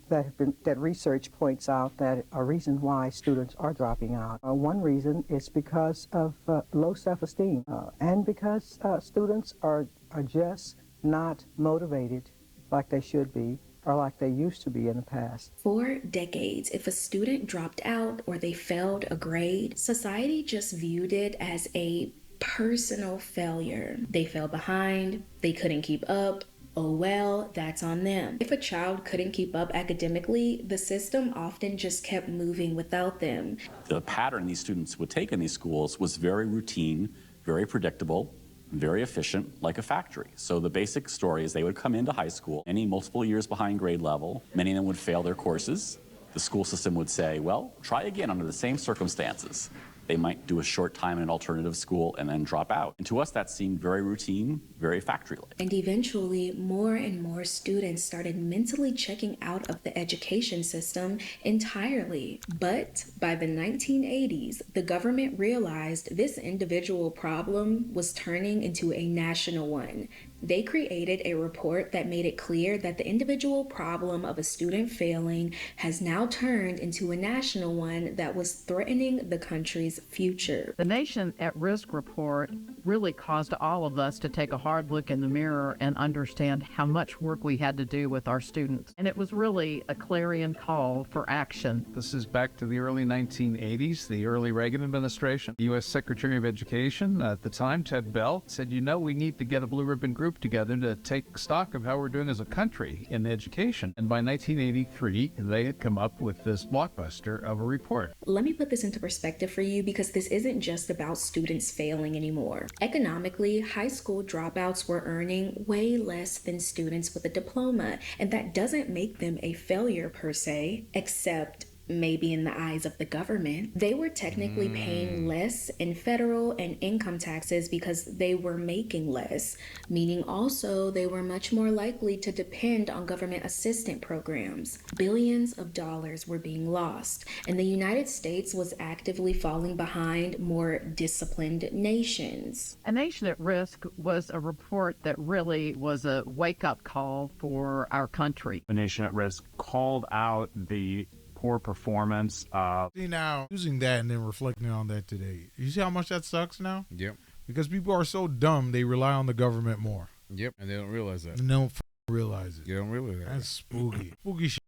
that research points out that a reason why students are dropping out. One reason is because of low self-esteem, and because students are just not motivated like they should be or like they used to be in the past. For decades, if a student dropped out or they failed a grade, society just viewed it as a personal failure. They fell behind, they couldn't keep up. Oh well, that's on them. If a child couldn't keep up academically, the system often just kept moving without them. The pattern these students would take in these schools was very routine, very predictable, very efficient, like a factory. So the basic story is they would come into high school, any multiple years behind grade level, many of them would fail their courses. The school system would say, well, try again under the same circumstances. They might do a short time in an alternative school and then drop out. And to us, that seemed very routine, very factory-like. And eventually, more and more students started mentally checking out of the education system entirely. But by the 1980s, the government realized this individual problem was turning into a national one. They created a report that made it clear that the individual problem of a student failing has now turned into a national one that was threatening the country's future. The Nation at Risk report really caused all of us to take a hard look in the mirror and understand how much work we had to do with our students. And it was really a clarion call for action. This is back to the early 1980s, the early Reagan administration. The U.S. Secretary of Education at the time, Ted Bell, said, we need to get a blue ribbon group together to take stock of how we're doing as a country in education. And by 1983, they had come up with this blockbuster of a report. Let me put this into perspective for you, because this isn't just about students failing anymore. Economically, high school dropouts were earning way less than students with a diploma, and that doesn't make them a failure per se, except maybe in the eyes of the government. They were technically paying less in federal and income taxes because they were making less, meaning also they were much more likely to depend on government assistance programs. Billions of dollars were being lost, and the United States was actively falling behind more disciplined nations. A Nation at Risk was a report that really was a wake-up call for our country. A Nation at Risk called out the poor performance. See, now, using that and then reflecting on that today, you see how much that sucks now? Yep. Because people are so dumb, they rely on the government more. Yep, and they don't realize that. And they don't realize it. You don't realize that. That's spooky. Spooky shit.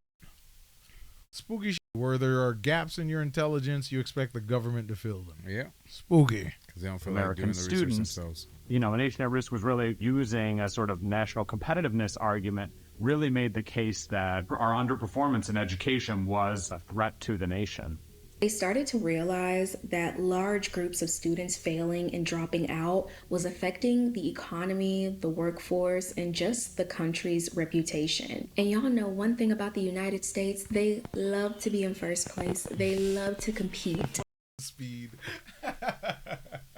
Spooky shit. Where there are gaps in your intelligence, you expect the government to fill them. Yeah. Spooky. Because they don't feel American like doing the research students, themselves. A Nation at Risk was really using a sort of national competitiveness argument, really made the case that our underperformance in education was a threat to the nation. They started to realize that large groups of students failing and dropping out was affecting the economy, the workforce, and just the country's reputation. And y'all know one thing about the United States, they love to be in first place. They love to compete. Speed.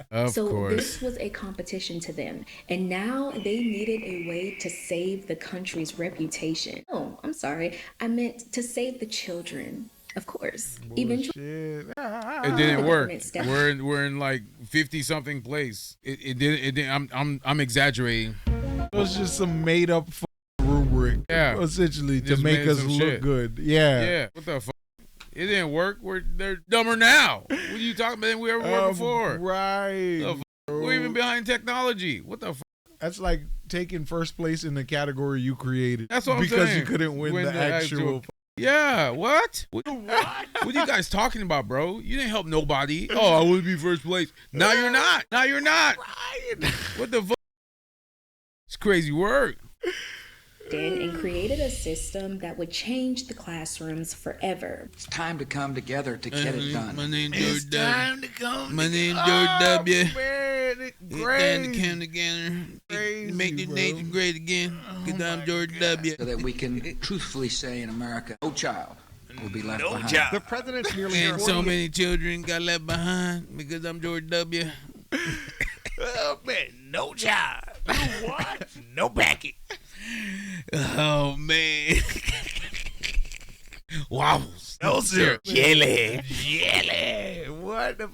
Of course. This was a competition to them, and now they needed a way to save the country's reputation. Oh, I'm sorry. I meant to save the children. Of course. Eventually, it didn't work. We're in like 50-something place. It didn't. I'm exaggerating. It was just some made up rubric. Yeah. Essentially to Just make made us some look shit. good. Yeah. Yeah. What the fuck? It didn't work. They're dumber now. What are you talking about than we ever were before? Right. We're even behind technology. What the fuck? That's like taking first place in the category you created. That's what I'm because saying. you couldn't win the actual. Yeah, what? What are you guys talking about, bro? You didn't help nobody. Oh, I would be first place. Now you're not. Now you're not. What the fuck? It's crazy work. and created a system that would change the classrooms forever. It's time to come together to get it done. My name's It's George W. time to come My name's together. George W. Man, It's time to come together. Make the nation great again. Because I'm George W. So that we can truthfully say in America, no child will be left behind. The president's nearly And 40 so many children got left behind because I'm George W. Oh, man, no child. What? No packet. Oh, man. Waffles. No, sir. Jelly. Jelly. What the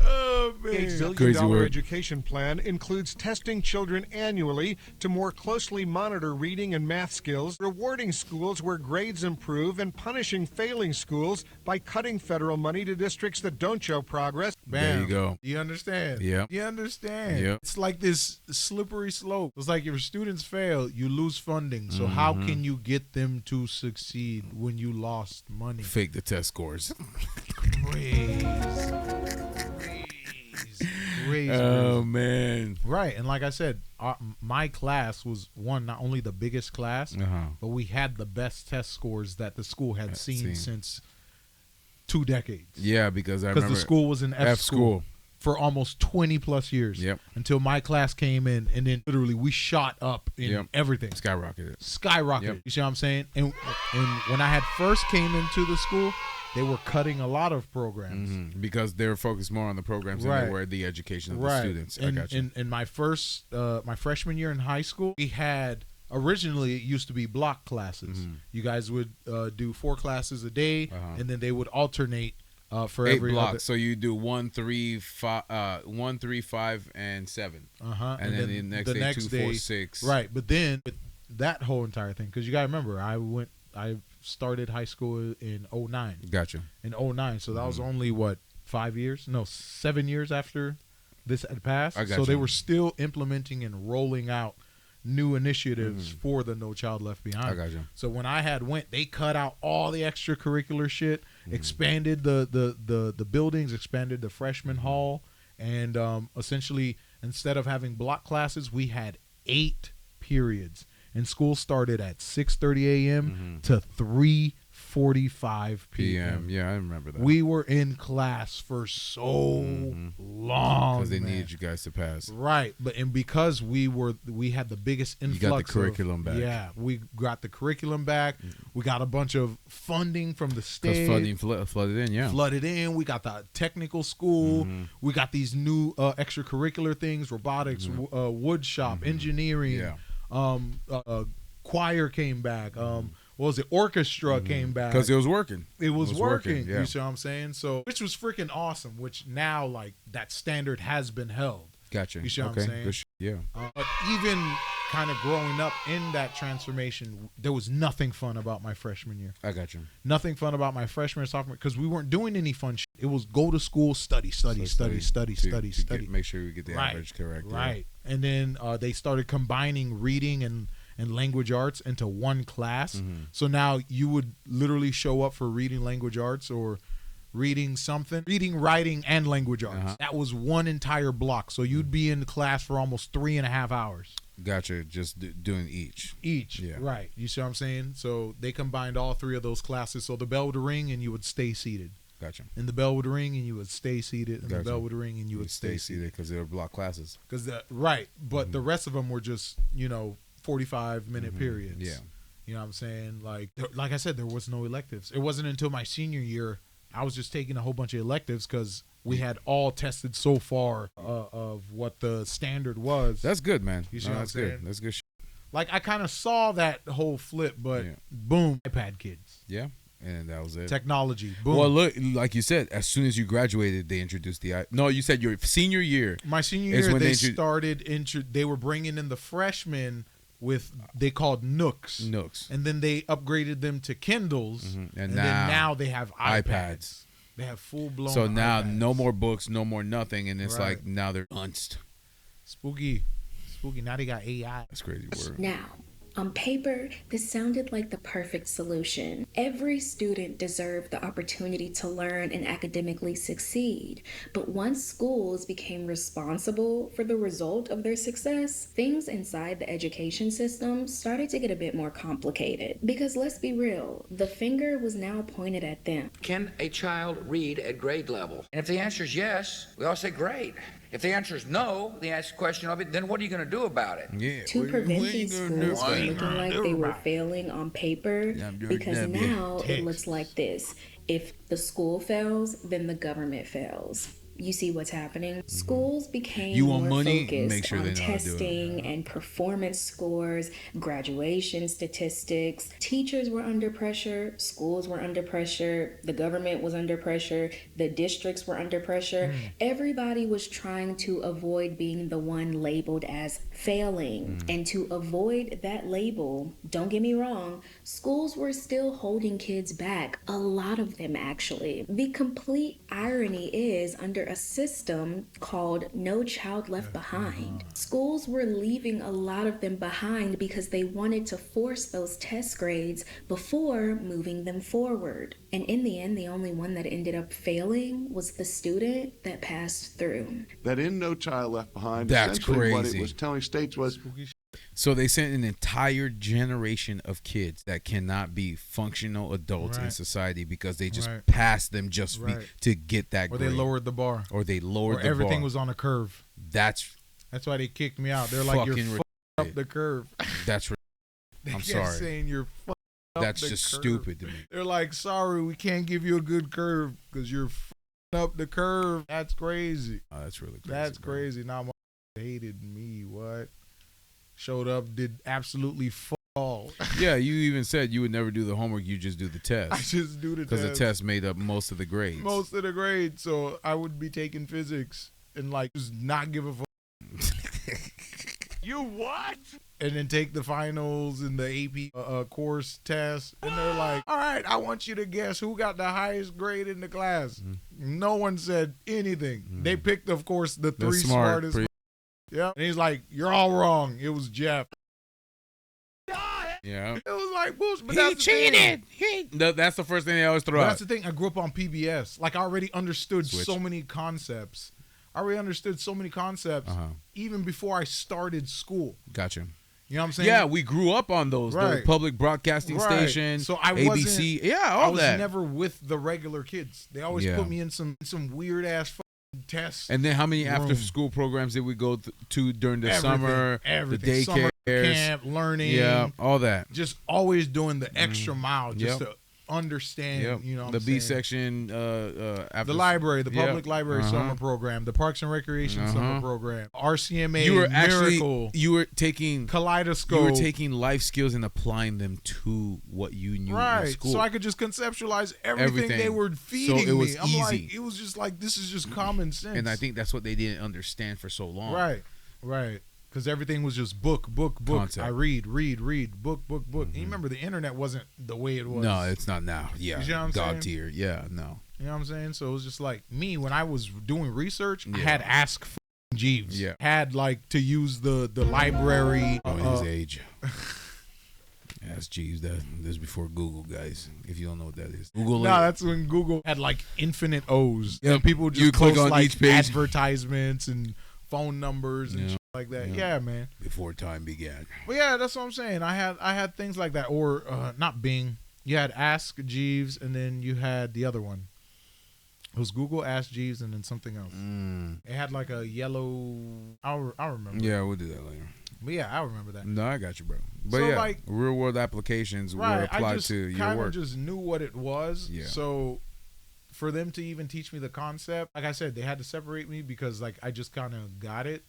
Oh, man. $8 Crazy billion word. education plan includes testing children annually to more closely monitor reading and math skills, rewarding schools where grades improve, and punishing failing schools by cutting federal money to districts that don't show progress. Bam. There you go. You understand? Yep. You understand? Yep. It's like this slippery slope. It's like if students fail, you lose funding. So how can you get them to succeed when you lost money? Fake the test scores. Crazy. Oh, man. Right. And like I said, my class was not only the biggest class, but we had the best test scores that the school had seen since 2 decades. Yeah, because I remember the school was an F school for almost 20 plus years. Yep. Until my class came in, and then literally we shot up in everything. Skyrocketed. Yep. You see what I'm saying? And when I had first came into the school, they were cutting a lot of programs because they're focused more on the programs than they were the education of the students. I got you. In my freshman year in high school, we had originally it used to be block classes. You guys would do 4 classes a day, and then they would alternate for 8 every blocks. other. So you do 1, 3, 5, and 7. And then the next day 2, 4, 6. Right, but then with that whole entire thing, because you gotta remember, I started high school in 09. Gotcha. In 09, so that was only 5 years? No, 7 years after this had passed. So they were still implementing and rolling out new initiatives for the No Child Left Behind. I got you. So when I had went, they cut out all the extracurricular shit, expanded the buildings, expanded the freshman hall, and essentially instead of having block classes, we had 8 periods. And school started at 6:30 a.m. to 3:45 p.m. Yeah, I remember that. We were in class for so long because they needed you guys to pass. Right, and because we had the biggest influx. You got the curriculum back. Yeah, we got the curriculum back. We got a bunch of funding from the state. Funding flooded in, yeah. Flooded in. We got the technical school. We got these new extracurricular things: robotics, wood shop, engineering. Yeah. Choir came back. What was it? Orchestra came back because it was working. It was working. Yeah. You see what I'm saying? So, which was freaking awesome. Which now, like, that standard has been held. Gotcha. You see what I'm saying? Good yeah. But even kind of growing up in that transformation, there was nothing fun about my freshman year. I got you. Nothing fun about my freshman and sophomore because we weren't doing any fun shit. It was go to school, study. Make sure we get the average correct. Right. And then they started combining reading and language arts into one class. So now you would literally show up for reading language arts or reading, writing, and language arts. That was one entire block. So you'd be in class for almost 3.5 hours. Gotcha. Just doing each. Yeah. Right. You see what I'm saying? So they combined all 3 of those classes. So the bell would ring and you would stay seated. Gotcha. And the bell would ring and you would stay seated. And the bell would ring and you would stay seated. Because they were block classes. But the rest of them were just, 45-minute periods. Yeah. You know what I'm saying? Like I said, there was no electives. It wasn't until my senior year I was just taking a whole bunch of electives because we had all tested so far of what the standard was. That's good, man. You see what I'm saying? Good. That's good shit. Like, I kind of saw that whole flip, but boom, iPad kids. Yeah, and that was it. Technology, boom. Well, look, like you said, as soon as you graduated, they introduced No, you said your senior year. My senior year, they were bringing in the freshmen with, they called Nooks. And then they upgraded them to Kindles. And then now they have iPads. They have full-blown So now iPads. No more books, no more nothing. And it's like now they're unced. Spooky. Now they got AI. That's a crazy word. Now, on paper, this sounded like the perfect solution. Every student deserved the opportunity to learn and academically succeed. But once schools became responsible for the result of their success, things inside the education system started to get a bit more complicated. Because let's be real, the finger was now pointed at them. Can a child read at grade level? And if the answer is yes, we all say great. If the answer is no, the question of it, then what are you going to do about it? Yeah. To prevent these schools from looking like they were failing on paper, because now it looks like this. If the school fails, then the government fails. You see what's happening? Schools became more focused on testing and performance scores, graduation statistics. Teachers were under pressure, schools were under pressure, the government was under pressure, the districts were under pressure. Everybody was trying to avoid being the one labeled as failing. And to avoid that label, don't get me wrong, schools were still holding kids back. A lot of them, actually. The complete irony is, under a system called No Child Left Behind, schools were leaving a lot of them behind because they wanted to force those test grades before moving them forward. And in the end, the only one that ended up failing was the student that passed through. That in No Child Left Behind, That's essentially what crazy. it was telling states was... So they sent an entire generation of kids that cannot be functional adults in society because they just passed them just to get that grade. Or they lowered the bar. Or they lowered the bar. Everything was on a curve. That's why they kicked me out. They're like, you're fucking up the curve. That's I'm sorry. saying you're That's just stupid to me. They're like, sorry, we can't give you a good curve because you're up the curve. That's crazy. Oh, that's really crazy. That's crazy. Now my hated me. What? Showed up, did absolutely all. Yeah, you even said you would never do the homework. You just do the test. I just do the test. Because the test made up most of the grades. Most of the grades. So I would be taking physics and like just not give a fuck. You what? And then take the finals and the AP course test. And they're like, all right, I want you to guess who got the highest grade in the class. No one said anything. They picked, of course, the three smartest. Yeah. And he's like, you're all wrong. It was Jeff. Yeah. It was like bullshit. But He that's cheated. The That's the first thing they always throw But out. that's the thing. I grew up on PBS. Like, I already understood so many concepts. Even before I started school. Gotcha. You know what I'm saying? Yeah, we grew up on those. The public broadcasting station, so I ABC. I was never with the regular kids. They always put me in some weird ass tests. And then how many after school programs did we go to during the summer? Everything. The Summer daycare, camp, learning. Yeah, all that. Just always doing the extra mile just to understand, you know, the B section, the library, the public library summer program, the Parks and Recreation summer program, RCMA. You were Miracle, you were taking Kaleidoscope. You were taking life skills and applying them to what you knew in school. So I could just conceptualize everything they were feeding so it was me. I'm easy. like, it was just like, this is just common sense. And I think that's what they didn't understand for so long. Right. Because everything was just book. Concept. I read, book. And you remember the internet wasn't the way it was. No, it's not now. Yeah, you know what I'm God saying? tier. Yeah, no. You know what I'm saying? So it was just like me when I was doing research. I had Ask Jeeves. Yeah, had like to use the library. His age. Ask Jeeves. That is before Google, guys. If you don't know what that is, Google. No, that's when Google had like infinite O's. Yeah, and people just you click post on like each page. Advertisements and phone numbers and shit like that. Yeah, man. Before time began. But yeah, that's what I'm saying. I had things like that, or not Bing. You had Ask Jeeves, and then you had the other one. It was Google, Ask Jeeves, and then something else. It had like a yellow. I'll remember. Yeah, we'll do that later. But yeah, I remember that. No, I got you, bro. But So, yeah, like, real world applications were applied to your kind work. of just knew what it was. Yeah. So for them to even teach me the concept, like I said, they had to separate me because like I just kind of got it.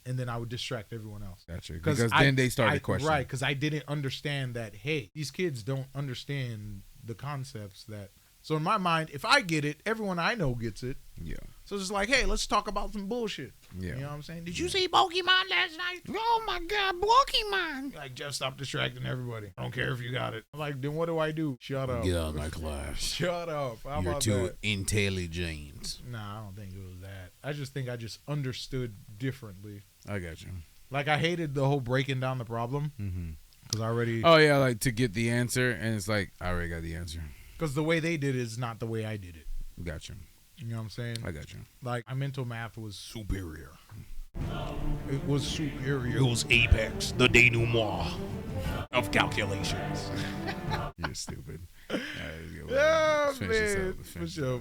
And then I would distract everyone else. Gotcha. Because then they started questioning. Right, because I didn't understand that, hey, these kids don't understand the concepts that... So in my mind, if I get it, everyone I know gets it. Yeah. So it's just like, hey, let's talk about some bullshit. Yeah. You know what I'm saying? Did you see Pokemon last night? Oh my God, Pokemon! Like, just stop distracting everybody. I don't care if you got it. I'm like, then what do I do? Shut up. Get out of my class. Shut up. How You're about too that? intelligent. Nah, I don't think it was that. I just think I just understood differently. I got you. Like, I hated the whole breaking down the problem. Because I already... Oh, yeah, like to get the answer, and it's like, I already got the answer. Because the way they did it is not the way I did it. Gotcha. You know what I'm saying? I got you. Like, my mental math was superior. It was superior. It was apex, the denouement of calculations. You're stupid. Yeah, man. For sure.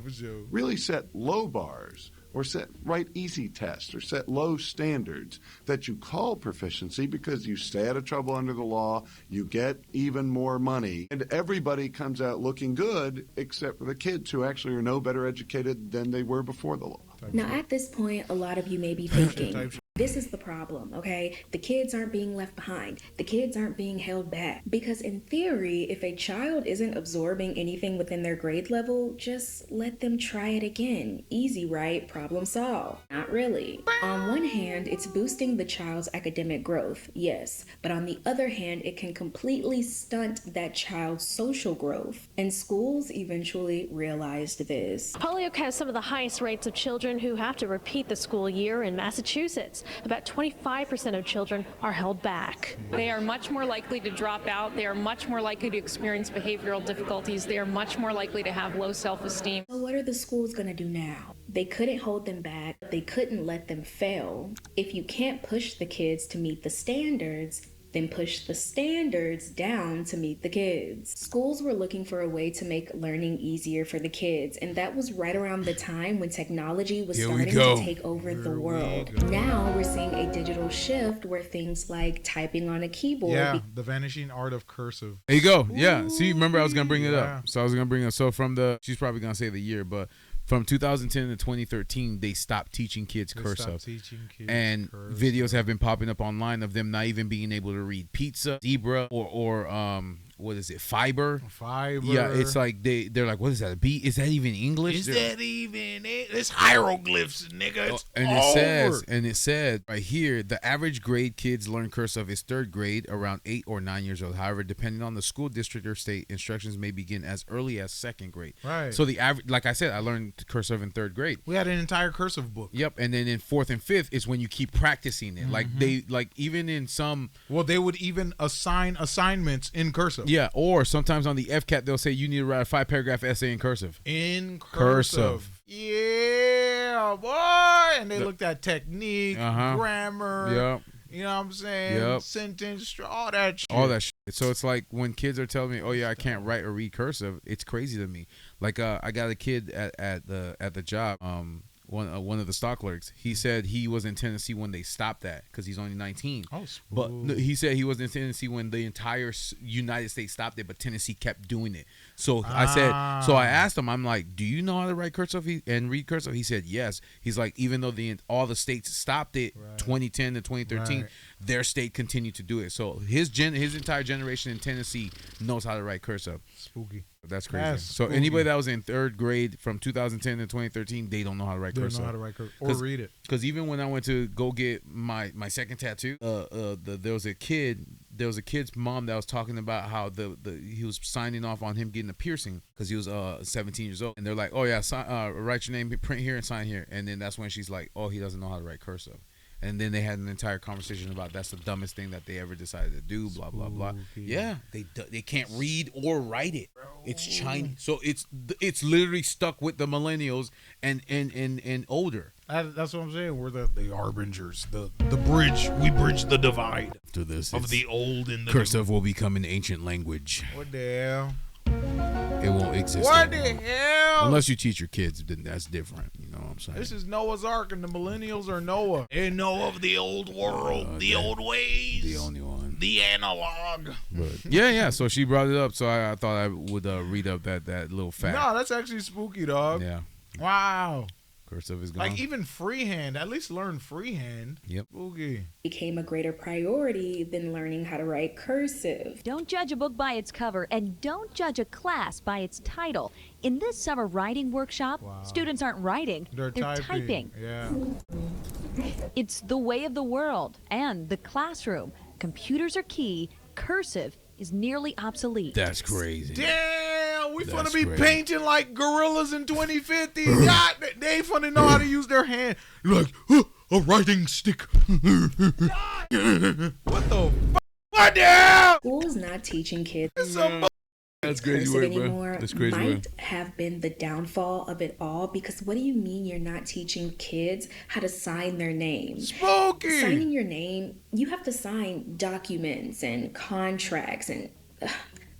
Really set low bars, or write easy tests, or set low standards that you call proficiency because you stay out of trouble under the law, you get even more money, and everybody comes out looking good except for the kids who actually are no better educated than they were before the law. Now, at this point, a lot of you may be thinking, this is the problem, okay? The kids aren't being left behind. The kids aren't being held back. Because in theory, if a child isn't absorbing anything within their grade level, just let them try it again. Easy, right? Problem solved. Not really. On one hand, it's boosting the child's academic growth, yes. But on the other hand, it can completely stunt that child's social growth. And schools eventually realized this. Holyoke has some of the highest rates of children who have to repeat the school year in Massachusetts. About 25% of children are held back. They are much more likely to drop out. They are much more likely to experience behavioral difficulties. They are much more likely to have low self-esteem. So what are the schools going to do now? They couldn't hold them back. They couldn't let them fail. If you can't push the kids to meet the standards, then pushed the standards down to meet the kids. Schools were looking for a way to make learning easier for the kids, and that was right around the time when technology was starting to take over the world. Now we're seeing a digital shift where things like typing on a keyboard. Yeah, the vanishing art of cursive. There you go. Yeah. See, remember I was gonna bring it up. So I was gonna bring it up. So from she's probably gonna say the year, but from 2010 to 2013, they stopped teaching kids cursive. And videos have been popping up online of them not even being able to read pizza, zebra, or what is it, fiber? Yeah, it's like they're like, what is that? A B? Is that even English? Is that even it? It's hieroglyphs, nigga. It's and it said right here, the average grade kids learn cursive is 3rd grade, around 8 or 9 years old. However, depending on the school district or state, instructions may begin as early as 2nd grade. Right. So the average, like I said, I learned cursive in 3rd grade. We had an entire cursive book. Yep. And then in 4th and 5th is when you keep practicing it. Like even in some. Well, they would even assign assignments in cursive. Yeah, or sometimes on the FCAT they'll say you need to write a 5-paragraph essay in cursive. In cursive. Yeah, boy. And they looked at technique, grammar. Yep. You know what I'm saying? Yep. Sentence, all that shit. All that shit. So it's like when kids are telling me, "Oh yeah, I can't write or read cursive," it's crazy to me. Like I got a kid at the job. One of the stock clerks, he said he was in Tennessee when they stopped that because he's only 19. Oh, but he said he was in Tennessee when the entire United States stopped it, but Tennessee kept doing it. So I asked him, I'm like, do you know how to write cursive and read cursive? He said yes. He's like, even though all the states stopped it, 2010 to 2013, their state continued to do it. So his entire generation in Tennessee knows how to write cursive. Spooky. That's crazy. So anybody that was in 3rd grade from 2010 to 2013, they don't know how to write cursive. They don't know how to write cursive or read it. Because even when I went to go get my second tattoo, there was a kid's mom that was talking about how he was signing off on him getting a piercing because he was 17 years old, and they're like, oh yeah, write your name, print here, and sign here, and then that's when she's like, oh, he doesn't know how to write cursive. And then they had an entire conversation about that's the dumbest thing that they ever decided to do, blah, blah, blah. Yeah, they can't read or write it. It's Chinese. So it's literally stuck with the millennials and older. That's what I'm saying. We're the harbingers, the bridge. We bridge the divide After this, of the old and the cursive will become an ancient language. What the hell? It won't exist. What the hell? Unless you teach your kids, then that's different. You know what I'm saying? This is Noah's Ark, and the millennials are Noah. They know of the old world, the old ways. The only one. The analog. But yeah. So she brought it up, so I thought I would read up that little fact. No, that's actually spooky, dog. Yeah. Wow. Cursive is gone. Like even freehand, at least learn freehand. Yep. Spooky. Became a greater priority than learning how to write cursive. Don't judge a book by its cover, and don't judge a class by its title. In this summer writing workshop, students aren't writing, they're typing. Yeah. It's the way of the world and the classroom. Computers are key. Cursive is nearly obsolete. That's crazy. Damn, we finna be painting like gorillas in 2050. God, they ain't finna know how to use their hand. Like, a writing stick. What the fuck? What the hell? School's not teaching kids. That's crazy cursive word, anymore bro. That's crazy might word. have been the downfall of it all, because what do you mean you're not teaching kids how to sign their name? Spooky! Signing your name, you have to sign documents and contracts and...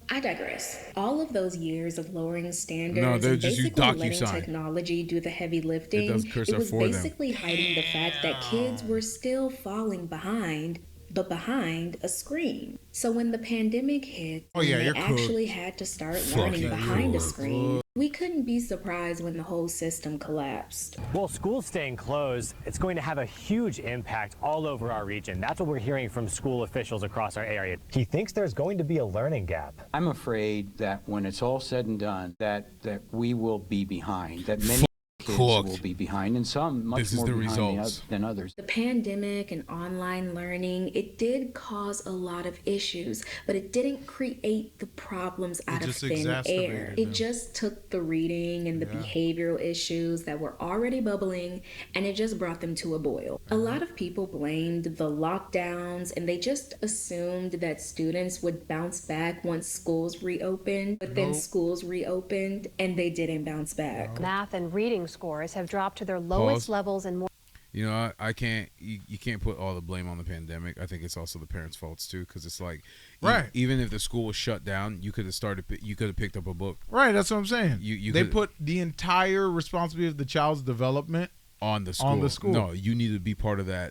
I digress. All of those years of lowering standards and basically letting technology do the heavy lifting, it was basically hiding the fact that kids were still falling behind, but behind a screen. So when the pandemic hit, they actually had to start learning behind a screen. We couldn't be surprised when the whole system collapsed. Well, schools staying closed, it's going to have a huge impact all over our region. That's what we're hearing from school officials across our area. He thinks there's going to be a learning gap. I'm afraid that when it's all said and done, that we will be behind, that many kids will be behind, and some much more behind than others. The pandemic and online learning, it did cause a lot of issues, but it didn't create the problems out of thin air. It just took the reading and the behavioral issues that were already bubbling, and it just brought them to a boil. A lot of people blamed the lockdowns, and they just assumed that students would bounce back once schools reopened, but then schools reopened and they didn't bounce back. Math and reading scores have dropped to their lowest levels in more. You know, I can't. You can't put all the blame on the pandemic. I think it's also the parents' faults too, because it's like, right. Even if the school was shut down, you could have started. You could have picked up a book. Right. That's what I'm saying. They could put the entire responsibility of the child's development on the school. On the school. No, you need to be part of the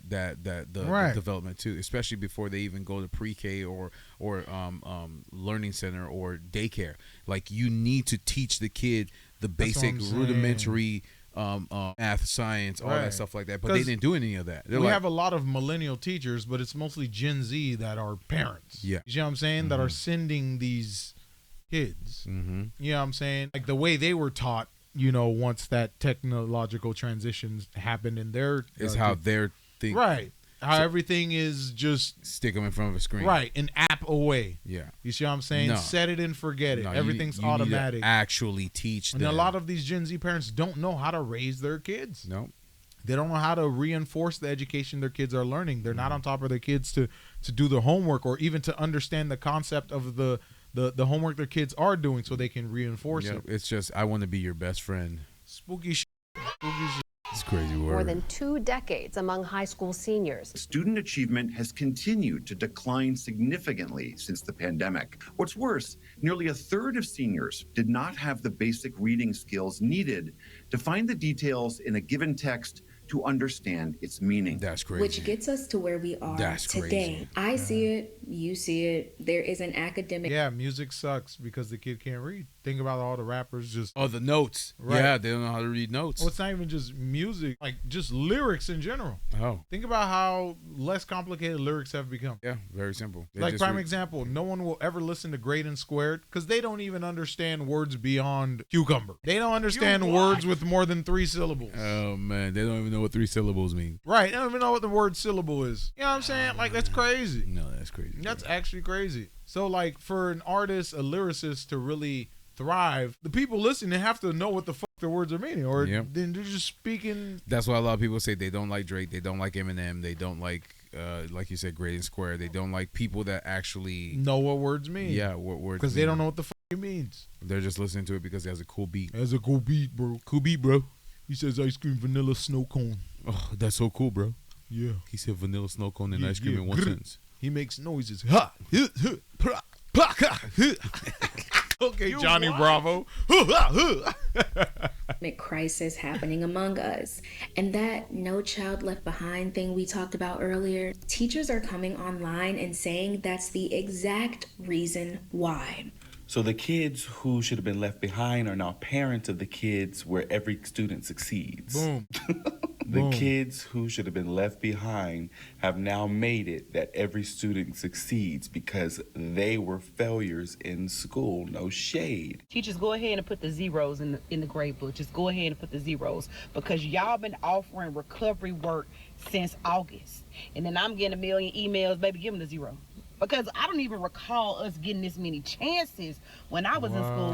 Right. development too, especially before they even go to pre-K or learning center or daycare. Like, you need to teach the kid the basic rudimentary math, science, all that stuff like that. But they didn't do any of that. We have a lot of millennial teachers, but it's mostly Gen Z that are parents. Yeah. You know what I'm saying? That are sending these kids. Mm-hmm. You know what I'm saying? Like the way they were taught, you know, once that technological transitions happened in their... Is how they're thinking. Right. How everything is just... Stick them in front of a screen. Right. An app away. Yeah. You see what I'm saying? No. Set it and forget it. No, Everything's you automatic. Need to actually teach them. And a lot of these Gen Z parents don't know how to raise their kids. No. They don't know how to reinforce the education their kids are learning. They're not on top of their kids to do their homework, or even to understand the concept of the homework their kids are doing, so they can reinforce it. It's just, I want to be your best friend. Spooky shit. Spooky shit. It's crazy word. More than 2 decades among high school seniors. Student achievement has continued to decline significantly since the pandemic. What's worse, nearly a third of seniors did not have the basic reading skills needed to find the details in a given text to understand its meaning. That's crazy. Which gets us to where we are today. I see it, you see it. There is an academic... Yeah, music sucks because the kid can't read. Think about all the rappers just... Oh, the notes. Right. Yeah, they don't know how to read notes. Well, it's not even just music, like just lyrics in general. Oh. Think about how less complicated lyrics have become. Yeah, very simple. Like, prime example, no one will ever listen to Great and Squared because they don't even understand words beyond cucumber. They don't understand words with more than 3 syllables. Oh, man. They don't even know what 3 syllables mean. Right. They don't even know what the word syllable is. You know what I'm saying? Like, that's crazy. No, that's crazy. That's actually crazy. So, like, for an artist, a lyricist to really thrive, the people listening have to know what the fuck their words are meaning, or then they're just speaking. That's why a lot of people say they don't like Drake, they don't like Eminem, they don't like you said, Great and Square. They don't like people that actually know what words mean. Yeah, what words because they don't know what the fuck it means. They're just listening to it because it has a cool beat. It has a cool beat, bro. Cool beat, bro. He says ice cream, vanilla, snow cone. Oh, that's so cool, bro. Yeah. He said vanilla, snow cone, and ice cream in one sentence. He makes noises. Ha! Okay, Johnny Bravo. crisis happening among us. And that No Child Left Behind thing we talked about earlier, teachers are coming online and saying that's the exact reason why. So the kids who should have been left behind are now parents of the kids where every student succeeds. Boom. The kids who should have been left behind have now made it that every student succeeds because they were failures in school. No shade. Teachers, go ahead and put the zeros in the grade book. Just go ahead and put the zeros because y'all been offering recovery work since August. And then I'm getting a million emails, baby, give them the zero. Because I don't even recall us getting this many chances when I was in school.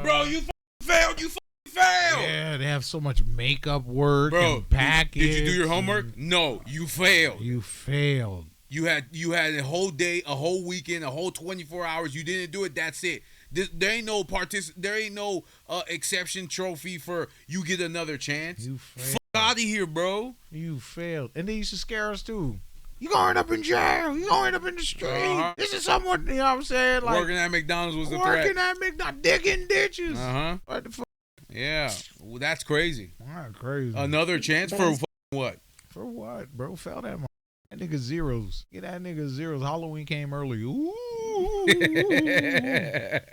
Bro, you failed. You failed. Yeah, they have so much makeup work, bro, and package. Did you do your homework? No, you failed. You failed. You had a whole day, a whole weekend, a whole 24 hours. You didn't do it. That's it. There ain't no exception trophy for you get another chance. You failed. Fuck out of here, bro. You failed. And they used to scare us too. You gonna end up in jail. You gonna end up in the street. This is someone, you know what I'm saying? Like, working at McDonald's was the threat. Working at McDonald's, digging ditches. What the fuck? Yeah, well, that's crazy. That's crazy. Another chance for what? For what, bro? Fell that. That nigga zeros. Get that nigga zeros. Halloween came early. Ooh.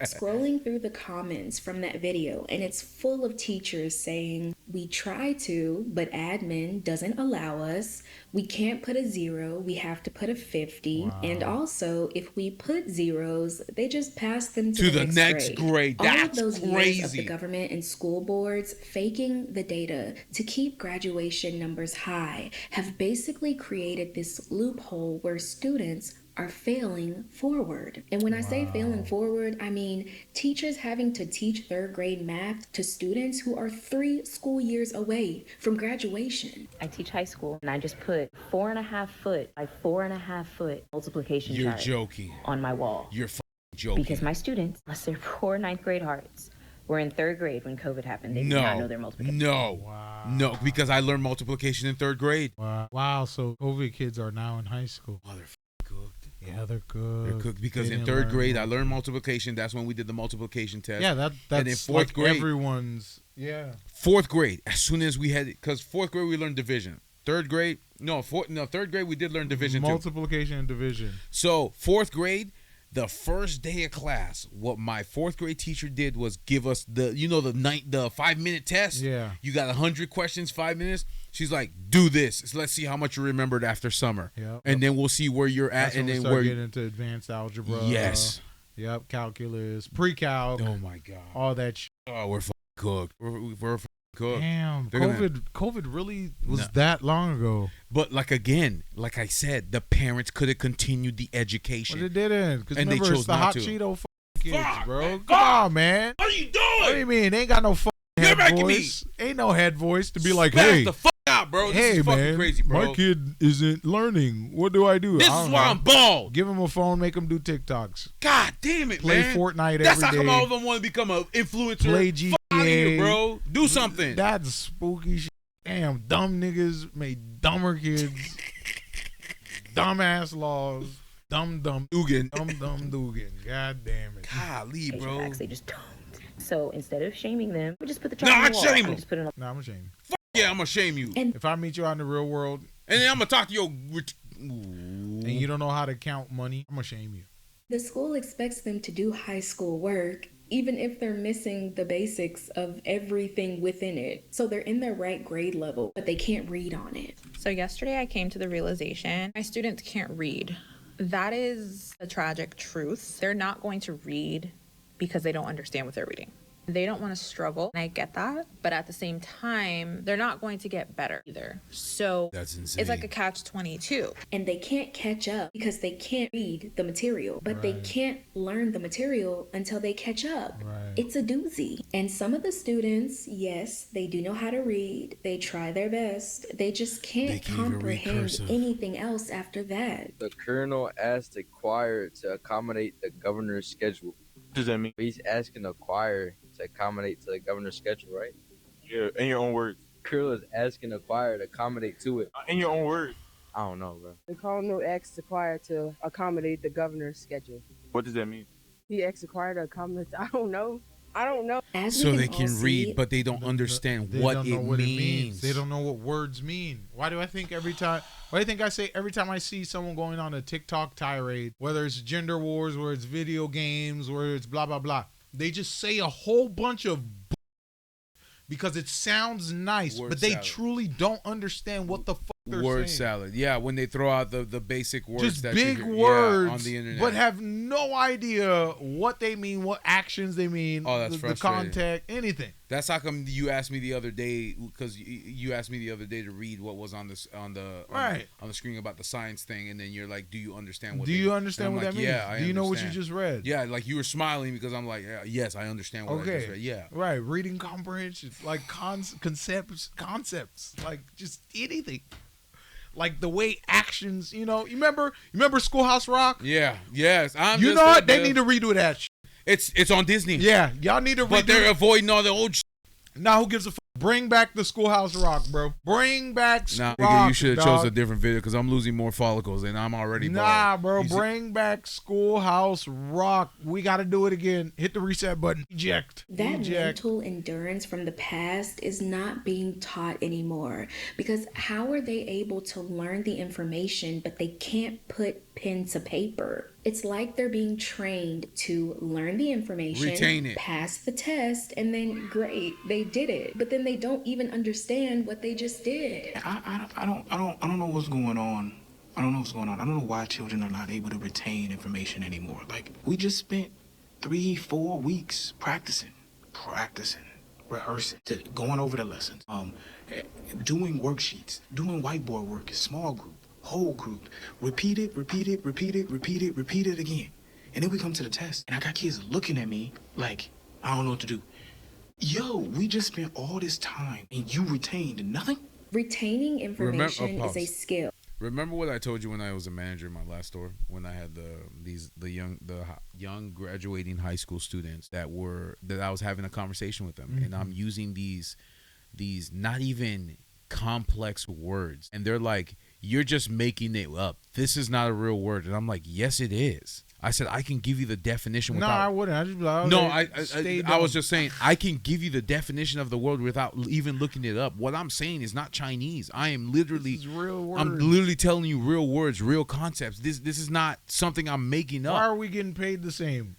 Scrolling through the comments from that video, and it's full of teachers saying, we try to, but admin doesn't allow us. We can't put a 0. We have to put a 50. Wow. And also, if we put zeros, they just pass them to the next grade. That's all of those crazy. Years of the government and school boards faking the data to keep graduation numbers high have basically created this loophole where students are failing forward. And when I say failing forward, I mean teachers having to teach third grade math to students who are 3 school years away from graduation. I teach high school and I just put 4.5 foot by 4.5 foot multiplication chart joking on my wall. You're joking. Because my students, unless they're poor 9th grade hearts, were in 3rd grade when COVID happened. They did not know their multiplication. No, because I learned multiplication in 3rd grade. Wow. So COVID kids are now in high school. Oh, they're cooked. Yeah, they're cooked. They're cooked because in 3rd grade I learned multiplication. That's when we did the multiplication test. Yeah, that's and in 4th like grade. Everyone's 4th grade, as soon as we had it, because 4th grade we learned division. 3rd grade, 3rd grade we did learn division too. Multiplication and division. So 4th grade, the first day of class, what my 4th grade teacher did was give us the 5-minute test. Yeah. You got 100 questions, 5 minutes. She's like, do this. So let's see how much you remembered after summer. Yep. And then we'll see where you're at. That's and when then we start where getting into advanced algebra. Yes. Yep. Calculus, pre-calc. Oh my God. All that shit. Oh, we're cooked. We're cooked. Damn. COVID really was that long ago. But like I said, the parents could have continued the education. But it didn't. Because And remember, they chose it's the not hot to. Cheeto kids, bro. Come on, man. What are you doing? What do you mean? They ain't got no head voice. Ain't no head voice to be like, hey. the fuck out, bro. This Hey, is fucking man, crazy, bro. my kid isn't learning. What do I do? This I is don't why know. I'm bald. Give him a phone, make him do TikToks. God damn it, Play man. Fortnite That's every how come day. all of them want to become an influencer. Play Fuck out of here, GTA. bro. Do something. That's spooky shit. Damn, dumb niggas made dumber kids. Dumbass laws. Dumb Dugan. Dumb Dugan. God damn it. Golly, bro. Facts, they just don't. So instead of shaming them, we just put the Nah, child on I'd the wall. shame We them. just put it on. Nah, I'm ashamed. Fuck yeah, I'm gonna shame you. And If I meet you out in the real world And then I'm gonna talk to your. and you don't know how to count money, I'm gonna shame you. The school expects them to do high school work, even if they're missing the basics of everything within it. So they're in their right grade level, but they can't read on it. So yesterday I came to the realization my students can't read. That is a tragic truth. They're not going to read because they don't understand what they're reading. They don't want to struggle, and I get that, but at the same time, they're not going to get better either. So That's insane. it's like a catch-22. And they can't catch up because they can't read the material, but they can't learn the material until they catch up. It's a doozy. And some of the students, yes, they do know how to read. They try their best. They just can't comprehend anything else after that. The colonel asked the choir to accommodate the governor's schedule. What does that mean? He's asking the choir to accommodate to the governor's schedule, right? Yeah, in your own words. Colonel is asking the choir to accommodate to it. In your own words. I don't know, bro. The colonel asked the choir to accommodate the governor's schedule. What does that mean? He asked the choir to accommodate. I don't know. So they can read, but they don't understand what it means. They don't know what words mean. Why do I think every time I see someone going on a TikTok tirade, whether it's gender wars, whether it's video games, whether it's blah, blah, blah, they just say a whole bunch of because it sounds nice, but they truly don't understand what the fuck they're Word saying. salad. Yeah, when they throw out the basic words Just that big you hear, words on the internet. but have no idea what they mean, what actions they mean, Oh, that's the frustrating. context, anything. That's how come you asked me the other day, because you asked me the other day to read what was on the screen about the science thing, and then you're like, do you understand what? Do you understand what that means? Yeah, I Do you know what you understand. just read? Yeah, like you were smiling because I'm like, yes, I understand what I just read. Yeah, right. Reading comprehension, like concepts, like just anything. Like the way actions, you remember Schoolhouse Rock? Yeah, yes. You know what? They need to redo that shit. It's on Disney. Yeah, y'all need to redo But they're it. avoiding all the old shit. Now who gives a fuck? Bring back the Schoolhouse Rock, bro. Bring back Nah, Rock, nigga, you should have chose a dog. different video because I'm losing more follicles and I'm already Nah, bald. bro. You see- Bring back Schoolhouse Rock. We got to do it again. Hit the reset button. Eject. That Eject. mental endurance from the past is not being taught anymore, because how are they able to learn the information but they can't put pen to paper? It's like they're being trained to learn the information, Retain it. pass the test, and then great, they did it. But then they don't even understand what they just did. I don't know what's going on. I don't know what's going on. I don't know why children are not able to retain information anymore. Like, we just spent 3-4 weeks practicing, rehearsing, going over the lessons, doing worksheets, doing whiteboard work, small group, whole group, repeat it again. And then we come to the test, and I got kids looking at me like, I don't know what to do. Yo, we just spent all this time, and you retained nothing? Retaining information is a skill. Remember what I told you when I was a manager in my last store, when I had the young graduating high school students that I was having a conversation with them, and I'm using these not even complex words, and they're like, "You're just making it up. This is not a real word." And I'm like, "Yes, it is." I said, "I can give you the definition without." No, I wouldn't. I just be like, no, I was just saying I can give you the definition of the word without even looking it up. What I'm saying is not Chinese. I am literally real words. I'm literally telling you real words, real concepts. This is not something I'm making up. Why are we getting paid the same?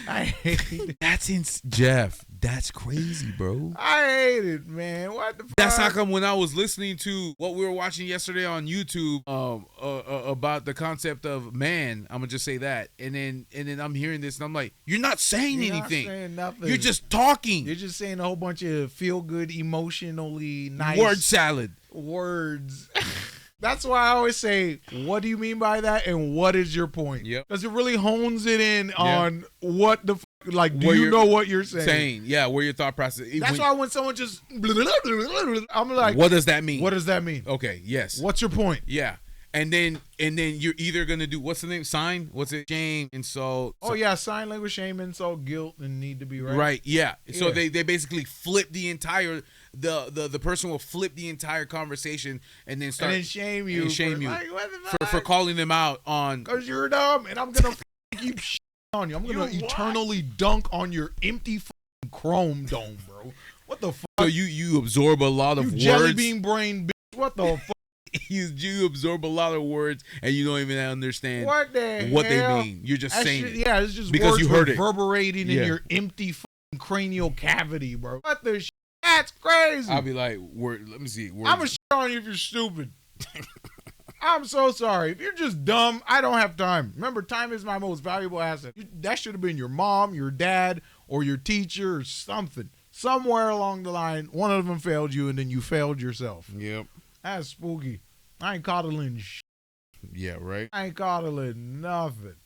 I hate it. Jeff. That's crazy, bro. I hate it, man. What the fuck? That's how come when I was listening to what we were watching yesterday on YouTube about the concept of man, I'm gonna just say that, and then I'm hearing this and I'm like, you're not saying anything. Not saying nothing. You're just talking. You're just saying a whole bunch of feel good, emotionally nice word salad words. That's why I always say, what do you mean by that, and what is your point? Yep. Because it really hones it in on what the like. Do you know what you're saying? Yeah, where your thought process. That's why when someone just, I'm like, what does that mean? What does that mean? Okay, yes. What's your point? Yeah. And then you're either gonna do, what's the name? Sign? What's it? Shame, insult. Oh yeah, sign language, shame, insult, guilt, and need to be right. Right. Yeah. So they basically flip the entire the person will flip the entire conversation and then start and then shame you for calling them out on because you're dumb, and I'm gonna keep on you. I'm gonna eternally dunk on your empty chrome dome, bro. What the fuck? So you absorb a lot of words. Jelly bean brain, bitch. What the fuck? You absorb a lot of words and you don't even understand what they mean. You're just saying it. Yeah, it's just because words you heard reverberating in your empty cranial cavity, bro. What the shit? That's crazy. I'll be like, let me see. I'm gonna shit on you if you're stupid. I'm so sorry. If you're just dumb, I don't have time. Remember, time is my most valuable asset. That should have been your mom, your dad, or your teacher or something. Somewhere along the line, one of them failed you and then you failed yourself. Yep. That's spooky. I ain't coddling shit. Yeah, right? I ain't coddling nothing.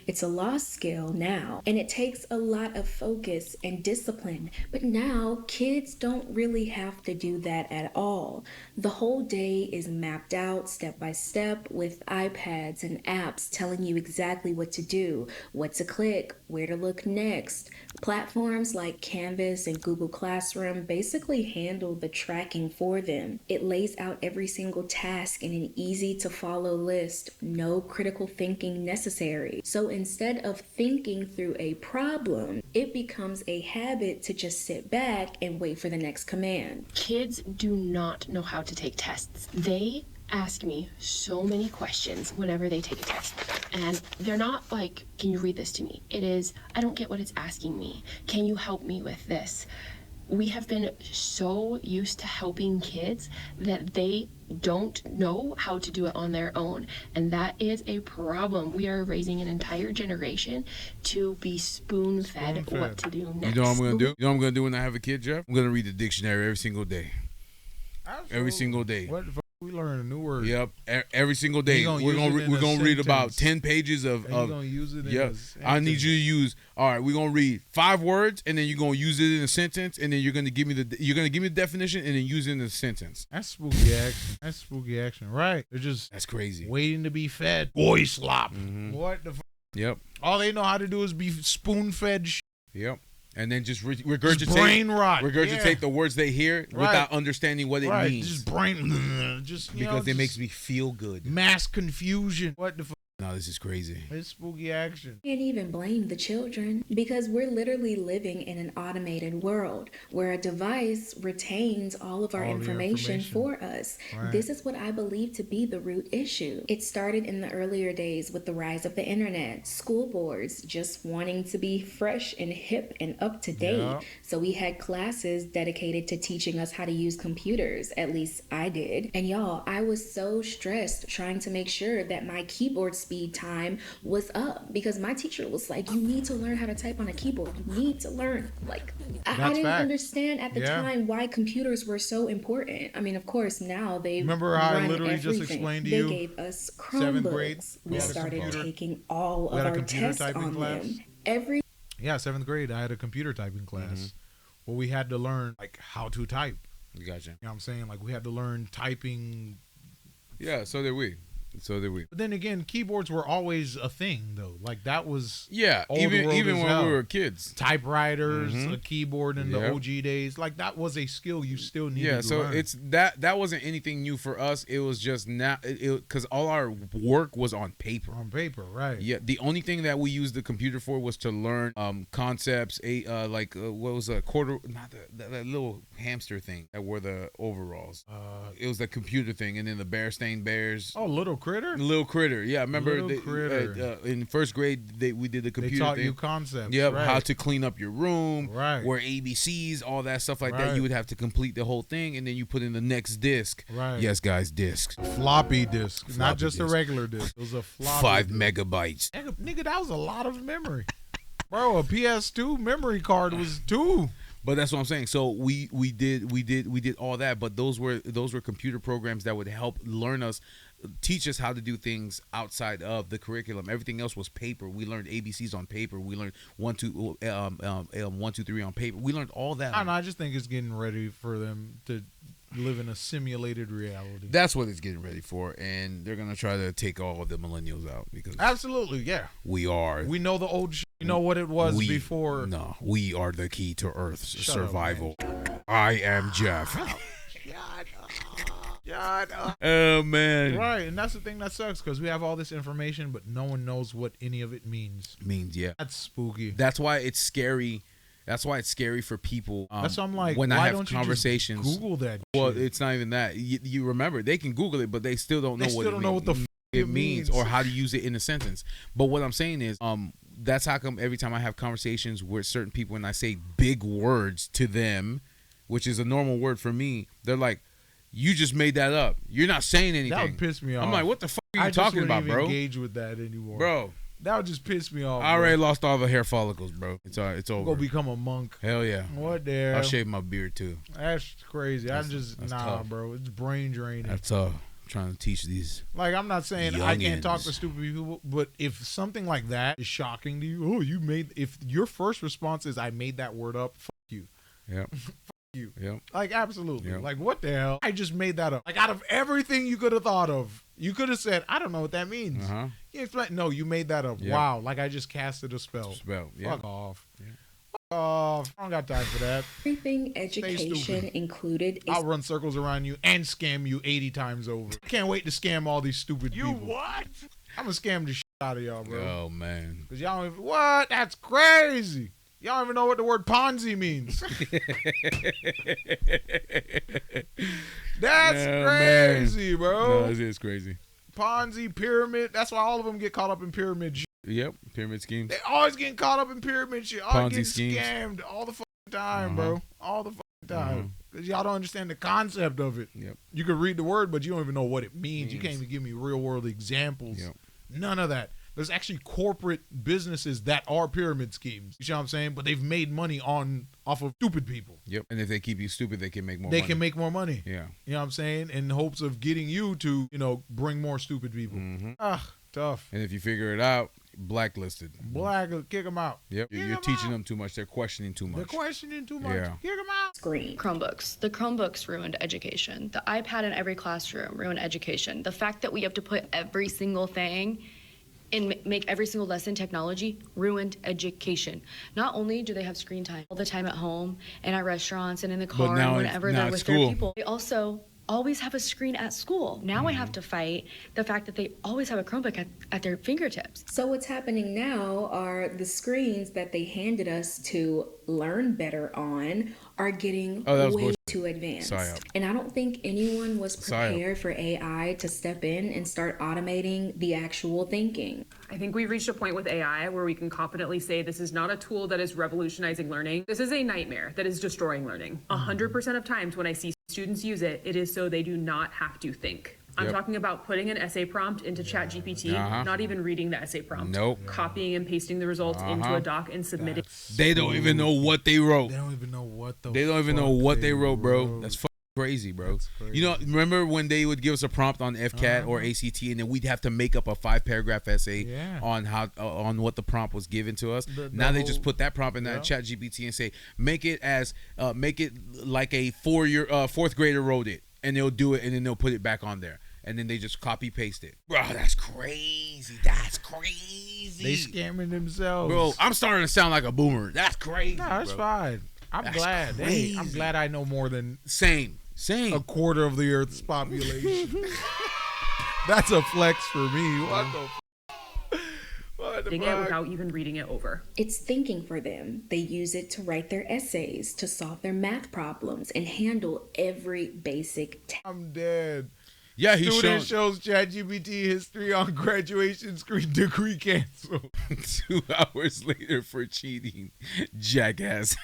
It's a lost skill now, and it takes a lot of focus and discipline. But now, kids don't really have to do that at all. The whole day is mapped out step by step with iPads and apps telling you exactly what to do, what to click, where to look next. Platforms like Canvas and Google Classroom basically handle the tracking for them. It lays out every single task in an easy-to-follow list, no critical thinking necessary. So instead of thinking through a problem, it becomes a habit to just sit back and wait for the next command. Kids do not know how to take tests. They ask me so many questions whenever they take a test. And they're not like, can you read this to me? It is, I don't get what it's asking me. Can you help me with this? We have been so used to helping kids that they don't know how to do it on their own. And that is a problem. We are raising an entire generation to be spoon-fed what to do next. You know what I'm going to do? You know what I'm going to do when I have a kid, Jeff? I'm going to read the dictionary every single day. Every single day. What the fuck? We learn a new word. Yep, every single day. We're gonna read about 10 pages of. You're gonna use it. Yep. I need you to use. All right, we're gonna read 5 words, and then you're gonna use it in a sentence, and then you're gonna give me the definition, and then use it in a sentence. That's spooky action. That's spooky action, right? They're just that's crazy. Waiting to be fed. Boy slop. Mm-hmm. What the fuck? Yep. All they know how to do is be spoon fed. Yep. And then just regurgitate, just brain rot. Regurgitate the words they hear without understanding what it means. Just brain, just because it makes me feel good. Mass confusion. What the fuck? No, this is crazy. It's spooky action. Can't even blame the children because we're literally living in an automated world where a device retains all of our information for us. Right. This is what I believe to be the root issue. It started in the earlier days with the rise of the internet, school boards just wanting to be fresh and hip and up to date. Yeah. So we had classes dedicated to teaching us how to use computers. At least I did. And y'all, I was so stressed trying to make sure that my keyboard speed time was up because my teacher was like, you need to learn how to type on a keyboard. You need to learn. Like, I didn't understand at the time why computers were so important. I mean, of course, now they remember how I literally just explained to you. They gave us Chromebooks. 7th grade. We started taking all of our tests on them. 7th grade, I had a computer typing class where we had to learn like how to type. Gotcha. You know what I'm saying? Like we had to learn typing. Yeah, so did we. But then again, keyboards were always a thing, though. Like that was even when we were kids. Typewriters, a keyboard in the OG days, like that was a skill you still needed. Yeah, to so learn. it's that wasn't anything new for us. It was just now because all our work was on paper. On paper, right? Yeah, the only thing that we used the computer for was to learn concepts. What was a quarter? Not that little hamster thing that wore the overalls. It was the computer thing, and then the Bear-Stained Bears. Oh, Little Critter. Little Critter. Yeah, I remember Critter. in first grade we did the computer. They taught thing. you concepts. Yeah, right. how to clean up your room. Right. Where ABCs, all that stuff like that. Right. You would have to complete the whole thing, and then you put in the next disc. Right. Yes, guys, discs. Floppy disk, Floppy not just disk. a regular disk. It was a floppy. 5 disk. megabytes. Nigga, that was a lot of memory. Bro, a PS2 memory card was 2. But that's what I'm saying. So we did all that, but those were computer programs that would help teach us how to do things outside of the curriculum. Everything else was paper. We learned ABCs on paper. We learned 1, 2, 3 on paper. We learned all that. I just think it's getting ready for them to live in a simulated reality. That's what it's getting ready for, and they're gonna try to take all of the millennials out because absolutely, yeah. We know the old. We know what it was before. No, we are the key to Earth's survival. I am Jeff. Oh man. Right, and that's the thing that sucks because we have all this information, but no one knows what any of it means. Yeah. That's spooky. That's why it's scary. That's why it's scary for people. That's why I'm like, when why I have don't conversations. You just Google that. Well, shit? it's not even that. You remember they can Google it, but they still don't know what it means or how to use it in a sentence. But what I'm saying is, that's how come every time I have conversations with certain people and I say big words to them, which is a normal word for me, they're like, "You just made that up. You're not saying anything." That would piss me off. I'm like, "What the fuck are you talking about, bro?" I just wouldn't even engage with that anymore, bro. That would just piss me off. I already lost all the hair follicles, bro. It's over. Go become a monk. Hell yeah. What the hell? I'll shave my beard too. That's crazy. That's tough. Bro. It's brain draining. That's tough. I'm trying to teach these. Like, I'm not saying youngins. I can't talk to stupid people, but if something like that is shocking to you, if your first response is I made that word up, fuck you. Yep. You. Yep. Like, absolutely. Yep. Like, what the hell? I just made that up. Like, out of everything you could have thought of, you could have said, I don't know what that means. Uh-huh. You explain, no, you made that up. Yep. Wow. Like, I just casted a spell. Yeah. Fuck off. Yeah. Fuck off. I don't got time for that. Everything education included. I'll run circles around you and scam you 80 times over. I can't wait to scam all these stupid people. You what? I'm going to scam the shit out of y'all, bro. Oh, man. Because y'all don't even, what? That's crazy. Y'all don't even know what the word Ponzi means. That's crazy, man. bro. No, it is crazy. Ponzi, pyramid. That's why all of them get caught up in pyramid shit. Yep, pyramid schemes. They always getting caught up in pyramid shit. Always Ponzi getting schemes. scammed all the fucking time, bro. All the fucking time. Because y'all don't understand the concept of it. Yep. You can read the word, but you don't even know what it means. You can't even give me real world examples. Yep. None of that. There's actually corporate businesses that are pyramid schemes. You know what I'm saying? But they've made money off of stupid people. Yep. And if they keep you stupid, they can make more They money. can make more money. Yeah. You know what I'm saying? In hopes of getting you to, bring more stupid people. Tough. And if you figure it out, blacklisted. Kick them out. Yep. You're teaching them too much. They're questioning too much. They're questioning too much. Yeah. Kick them out. Screen. Chromebooks. The Chromebooks ruined education. The iPad in every classroom ruined education. The fact that we have to put every single thing and make every single lesson technology ruined education. Not only do they have screen time all the time at home and at restaurants and in the car and whenever they're with their people, they also always have a screen at school. Now I have to fight the fact that they always have a Chromebook at their fingertips. So what's happening now are the screens that they handed us to learn better on are getting way too advanced. And I don't think anyone was prepared for AI to step in and start automating the actual thinking. I think we've reached a point with AI where we can confidently say this is not a tool that is revolutionizing learning. This is a nightmare that is destroying learning. 100% of times when I see students use it, it is so they do not have to think. I'm talking about putting an essay prompt into ChatGPT, not even reading the essay prompt. Nope. Copying and pasting the results into a doc and submitting. They don't even know what they wrote. They don't even know what they wrote, bro. That's Crazy, bro. You know, remember when they would give us a prompt on FCAT or ACT, and then we'd have to make up a 5-paragraph essay on how on what the prompt was given to us. Now they just put that prompt in that Chat GPT and say, make it like a 4th grader wrote it, and they'll do it, and then they'll put it back on there, and then they just copy paste it. Bro, that's crazy. That's crazy. They scamming themselves, bro. I'm starting to sound like a boomer. That's crazy. No, that's fine. I'm glad. Hey, I'm glad I know more than same a quarter of the Earth's population. That's a flex for me. What the Reading it without even reading it over. It's thinking for them. They use it to write their essays, to solve their math problems, and handle every basic task. I'm dead. Yeah, Student shows ChatGPT history on graduation screen, degree canceled. 2 hours later for cheating. Jackass.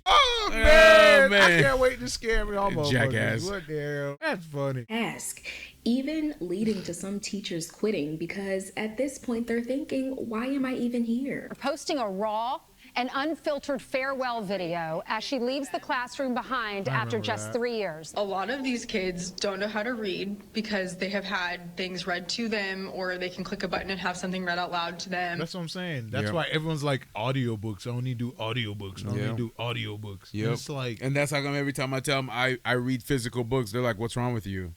Oh man, I can't wait to scam y'all motherfuckers. Jackass. What the hell? That's funny. Ask, even leading to some teachers quitting because at this point they're thinking, why am I even here? Posting a raw and unfiltered farewell video as she leaves the classroom behind after just 3 years. A lot of these kids don't know how to read because they have had things read to them, or they can click a button and have something read out loud to them. That's what I'm saying. That's why everyone's like, audiobooks. I only do audiobooks. I only do audiobooks. Yep. It's like, and that's how come every time I tell them I read physical books, they're like, what's wrong with you?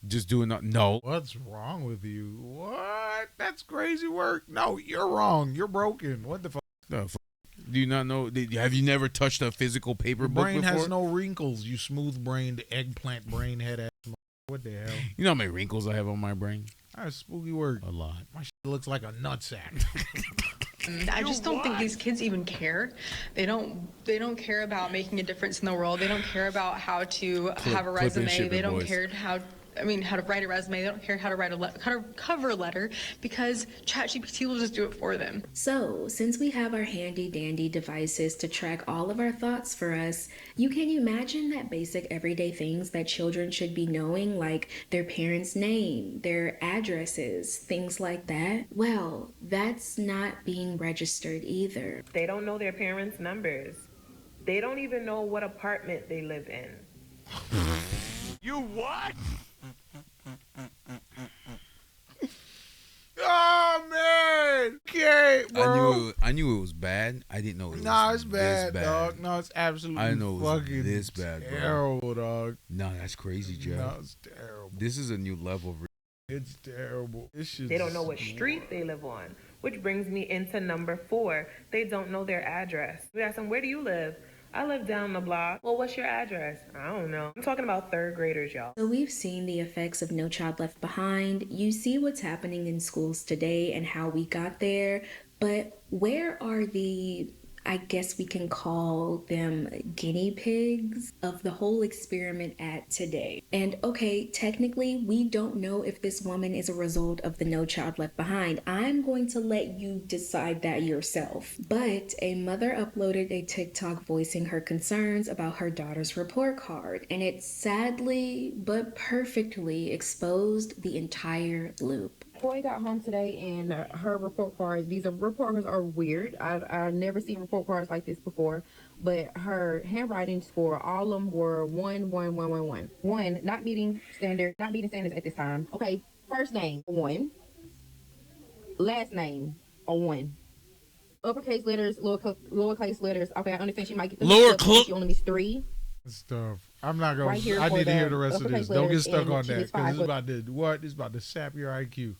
Just doing that? No. What's wrong with you? What? That's crazy work. No, you're wrong. You're broken. What the fuck? Do you not know? Have you never touched a physical paper book before? Brain has no wrinkles. You smooth-brained eggplant brain head ass. What the hell? You know how many wrinkles I have on my brain? That's spooky work. A lot. My shit looks like a nutsack. I just don't think these kids even care. They don't care about making a difference in the world. They don't care about how to have a resume. They don't care how to write a resume. They don't care how to write a cover letter because ChatGPT will just do it for them. So, since we have our handy dandy devices to track all of our thoughts for us, you can imagine that basic everyday things that children should be knowing, like their parents' name, their addresses, things like that. Well, that's not being registered either. They don't know their parents' numbers. They don't even know what apartment they live in. You what? Oh man! Okay, bro. I knew it was bad. I didn't know it was it's bad, dog. No, it's absolutely I know it was fucking this bad, bro. Terrible, dog. No, that's crazy, Jeff. No, it's terrible. This is a new level of It's terrible. They don't know what street they live on, which brings me into number 4. They don't know their address. We ask them, where do you live? I live down the block. Well, what's your address? I don't know. I'm talking about 3rd graders, y'all. So we've seen the effects of No Child Left Behind. You see what's happening in schools today and how we got there. But where are the, I guess we can call them guinea pigs of the whole experiment at today? And okay, technically, we don't know if this woman is a result of the No Child Left Behind. I'm going to let you decide that yourself. But a mother uploaded a TikTok voicing her concerns about her daughter's report card, and it sadly but perfectly exposed the entire loop. Chloe got home today and her report cards, these report cards are weird. I've never seen report cards like this before, but her handwriting score, all of them were 1, 1, 1, 1, 1. 1, not meeting standards at this time. Okay, first name, 1. Last name, a 1. Uppercase letters, lowercase letters. Okay, I understand she might get the she only needs 3. Stuff. I'm not gonna. Right I need to hear the rest of this. Don't get stuck on that because it's about to sap your IQ.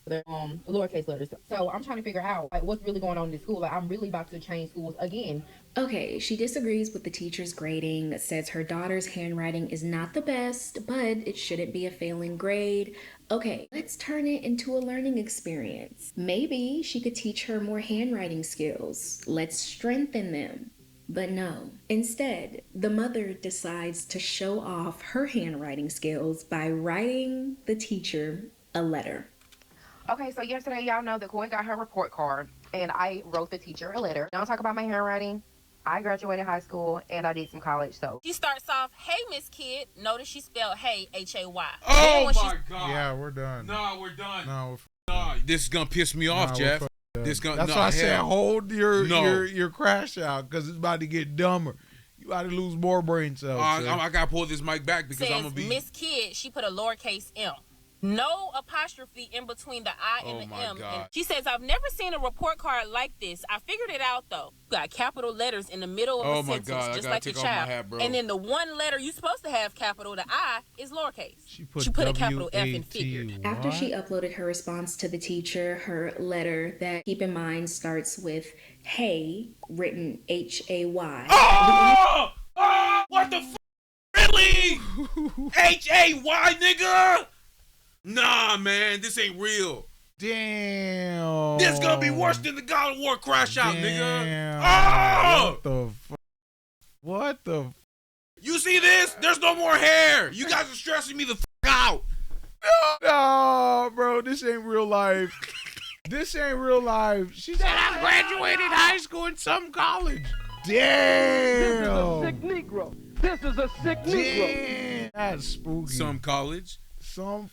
Lowercase letters. So I'm trying to figure out what's really going on in this school. I'm really about to change schools again. Okay, she disagrees with the teacher's grading, says her daughter's handwriting is not the best, but it shouldn't be a failing grade. Okay, let's turn it into a learning experience. Maybe she could teach her more handwriting skills. Let's strengthen them. But no. Instead, the mother decides to show off her handwriting skills by writing the teacher a letter. Okay, so yesterday, y'all know that Chloe got her report card, and I wrote the teacher a letter. Don't talk about my handwriting. I graduated high school, and I did some college, so. She starts off, hey, Miss Kid. Notice she spelled hey, H-A-Y. Oh, my God. Yeah, we're done. No, we're done. No, this is going to piss me off, Jeff. That's why I said hold your crash out, because it's about to get dumber. You about to lose more brain cells. I gotta pull this mic back because I'm gonna be. Miss Kid, she put a lowercase m. No apostrophe in between the I and the M. God. And she says, I've never seen a report card like this. I figured it out, though. You got capital letters in the middle of a sentence, just like your child. And then the one letter you're supposed to have capital, the I, is lowercase. She put a capital F in figured. After she uploaded her response to the teacher, her letter that, keep in mind, starts with hey, written H-A-Y. What the Really? H-A-Y, nigga? Nah, man, this ain't real. Damn. This gonna be worse than the God of War crash out, nigga. Oh! What the You see this? There's no more hair. You guys are stressing me the out. No, bro, this ain't real life. This ain't real life. She said I graduated high school in some college. Damn. This is a sick Negro. This is a sick Negro. That's spooky. Some college. Some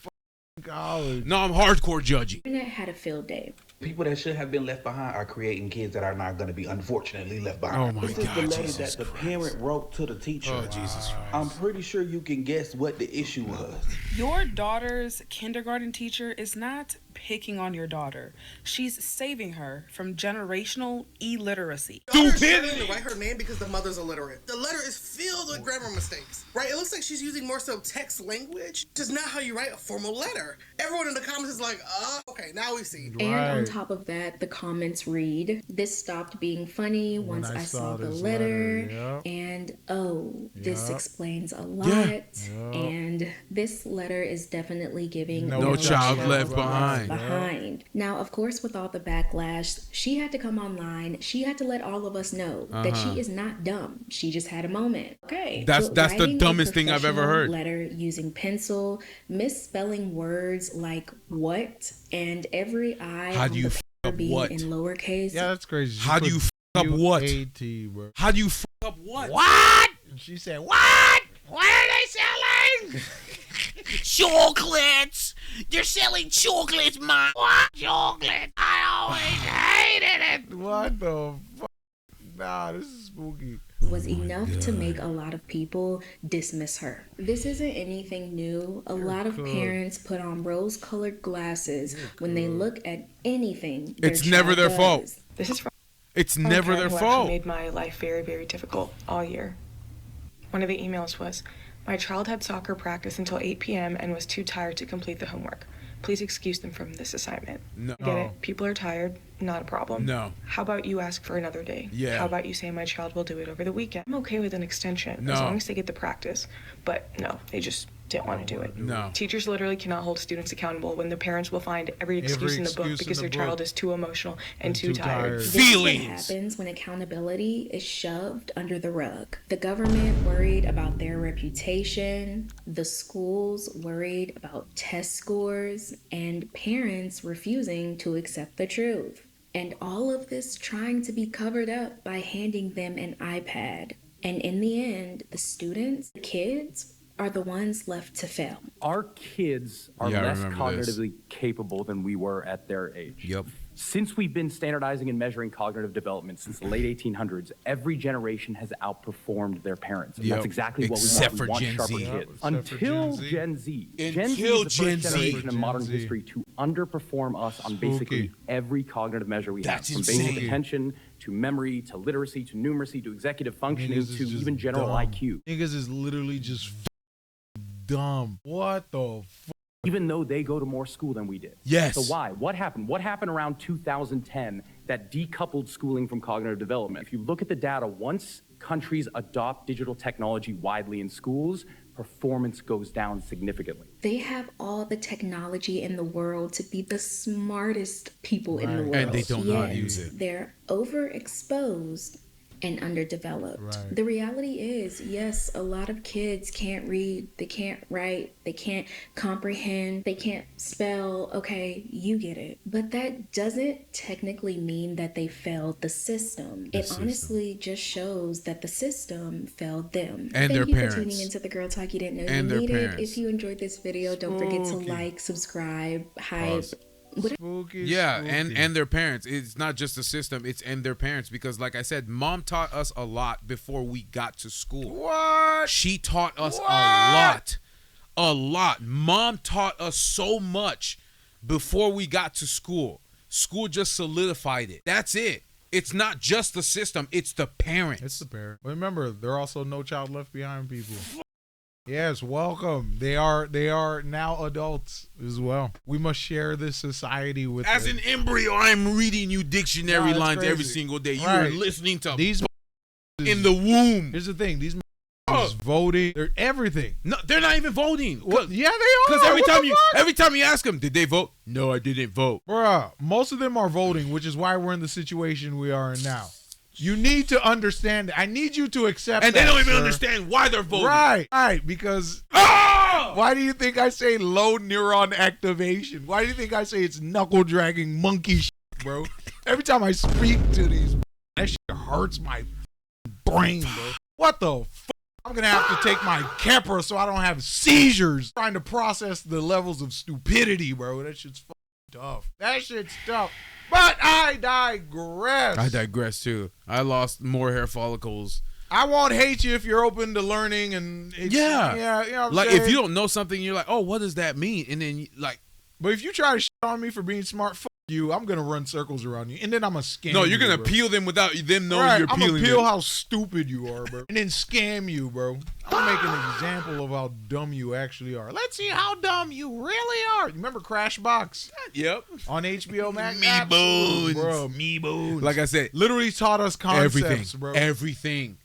college. No, I'm hardcore judgy. The internet had a field day. People that should have been left behind are creating kids that are not going to be unfortunately left behind. Oh my this is God, the letter Jesus that the parent wrote to the teacher. Oh, Jesus Christ. I'm pretty sure you can guess what the issue was. Your daughter's kindergarten teacher is not picking on your daughter. She's saving her from generational illiteracy. Stupidity! To write her name because the mother's illiterate. The letter is filled with grammar mistakes, right? It looks like she's using more so text language, which is not how you write a formal letter. Everyone in the comments is like, okay, now we see. And on top of that, the comments read, this stopped being funny once I saw the letter. And this explains a lot. And this letter is definitely giving no child left behind. Now, of course, with all the backlash, she had to come online. She had to let all of us know that she is not dumb. She just had a moment. Okay. That's the dumbest thing I've ever heard. Letter using pencil, misspelling words like what, and every I How do you f up being what? In lowercase. Yeah, that's crazy. How do you f up what? Bro. How do you f up what? What? And she said, what? What are they selling? Chocolates! They're selling chocolates, Mom! What chocolate? I always hated it! What the fuck? Nah, this is spooky. Was enough to make a lot of people dismiss her. This isn't anything new. A lot of parents put on rose-colored glasses when they look at anything. It's never their fault. This is from It's never their fault. Made my life very, very difficult all year. One of the emails was, my child had soccer practice until 8 p.m. and was too tired to complete the homework. Please excuse them from this assignment. No. Get it? People are tired. Not a problem. No. How about you ask for another day? Yeah. How about you say my child will do it over the weekend? I'm okay with an extension as long as they get the practice. But no, they just didn't want to do it. No. Teachers literally cannot hold students accountable when the parents will find every excuse in the book because their child is too emotional and too tired. This is what happens when accountability is shoved under the rug. The government worried about their reputation, the schools worried about test scores, and parents refusing to accept the truth. And all of this trying to be covered up by handing them an iPad. And in the end, the students, the kids, are the ones left to fail. Our kids are less cognitively capable than we were at their age. Yep. Since we've been standardizing and measuring cognitive development since the late 1800s, every generation has outperformed their parents. And that's exactly what we want. We want sharper kids. Until Gen Z. Gen Z is the first generation in modern history to underperform us on basically every cognitive measure we have. From basic attention, to memory, to literacy, to numeracy, to executive functioning, to even general IQ. Niggas is literally just dumb. What the fuck? Even though they go to more school than we did. Yes. So why? What happened? What happened around 2010 that decoupled schooling from cognitive development? If you look at the data, once countries adopt digital technology widely in schools, performance goes down significantly. They have all the technology in the world to be the smartest people in the world. And they don't know how to use it. They're overexposed and underdeveloped. The reality is, yes, a lot of kids can't read, they can't write, they can't comprehend, they can't spell. Okay, you get it. But that doesn't technically mean that they failed the system. It honestly just shows that the system failed them. And Thank their you parents. for tuning into the Girl Talk You Didn't Know And You their Needed. parents. If you enjoyed this video, don't forget to like, subscribe, hype, Spooky. And their parents. It's not just the system, it's and their parents, because like I said, mom taught us a lot before we got to school. What? She taught us a lot. Mom taught us so much before we got to school. School just solidified it. That's it. It's not just the system, it's the parents. It's the parent. But remember, they're also No Child Left Behind people. Yes, welcome. They are now adults as well. We must share this society with As them. an embryo, I'm reading you dictionary lines every single day. You are listening to these in the womb. Here's the thing, these voting, they're everything. No, they're not even voting. Yeah, they are. Because every time you ask them, did they vote? No, I didn't vote. Bruh, most of them are voting, which is why we're in the situation we are in now. You need to understand. I need you to accept and that, they don't even sir. understand why they're voting. Right, because why do you think I say low neuron activation? Why do you think I say it's knuckle dragging monkey shit, bro? Every time I speak to these, that shit hurts my brain, bro. What the fuck? I'm gonna have to take my Keppra so I don't have seizures trying to process the levels of stupidity, bro. That shit's fucking tough. That shit's tough. But I digress Too. I lost more hair follicles. I won't hate you if you're open to learning and yeah, you know what I'm like saying? if you don't know something, you're like, oh, what does that mean? And then but if you try to shit on me for being smart, fuck you. I'm gonna run circles around you, and then I'm gonna scam. No, you're you, gonna bro. peel them without them knowing you're peeling. I'm gonna peel them. how stupid you are, bro, and then scam you, bro. I'm gonna make an example of how dumb you actually are. Let's see how dumb you really are. You remember Crashbox? Yep. On HBO Max. Me bones, bro. Me bones. Like I said, literally taught us concepts, everything, bro. Everything.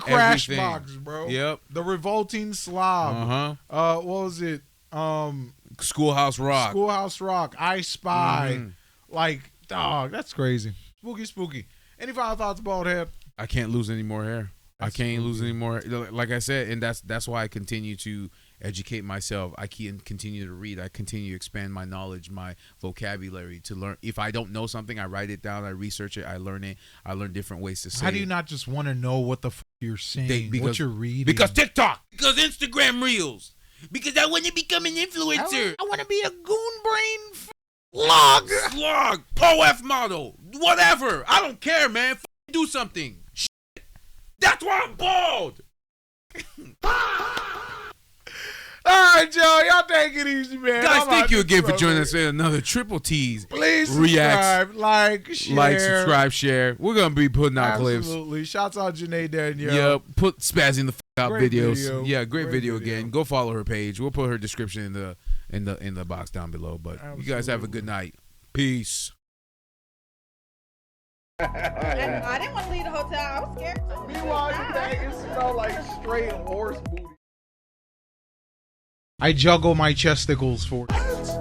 Crashbox, bro. Yep. The Revolting Slob. What was it? Schoolhouse Rock. Schoolhouse Rock. I Spy. Like, dog, that's crazy. Spooky. Any final thoughts, bald head? I can't lose any more hair. I can't lose any more. Like I said, and that's why I continue to educate myself. I can continue to read. I continue to expand my knowledge, my vocabulary to learn. If I don't know something, I write it down. I research it. I learn it. I learn different ways to say it. How do you not just want to know what the you're saying, what you're reading? Because TikTok. Because Instagram Reels. Because I want to become an influencer. I want to be a goon brain slug, POF model, whatever. I don't care, man. Do something. Shit. That's why I'm bald. All right, Joe, y'all take it easy, man. Guys, thank you again for joining us in another Triple T's. Please subscribe, like, subscribe, share. We're gonna be putting out clips. Absolutely. Shouts out Janae Danyiel. Yeah, put Spazzing the out Great videos. video. Yeah, great video again. Go follow her page. We'll put her description in the box down below. But you guys have a good night. Peace. I didn't want to leave the hotel. I was scared too. Meanwhile, you think it smelled like straight horse booty. I juggle my chesticles for It's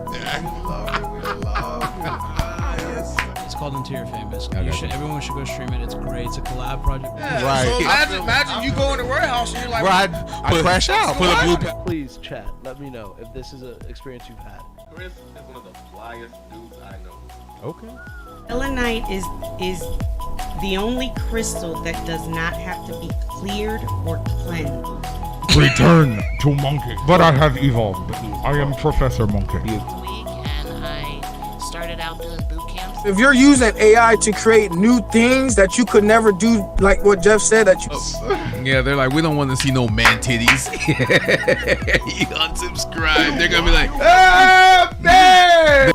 called Until You're Famous. Everyone should go stream it. It's great. It's a collab project. Yeah, right. So imagine you go in the warehouse and you're like, I crash out. Please chat. Let me know if this is an experience you've had. Chris is one of the flyest dudes I know. Okay. Selenite is the only crystal that does not have to be cleared or cleansed. Return to Monkey. But I have evolved. I am Professor Monkey. And I started out doing boot camps. If you're using AI to create new things that you could never do, like what Jeff said, that you... Yeah, they're like, we don't want to see no man titties. You unsubscribe. They're gonna be like, ah, man!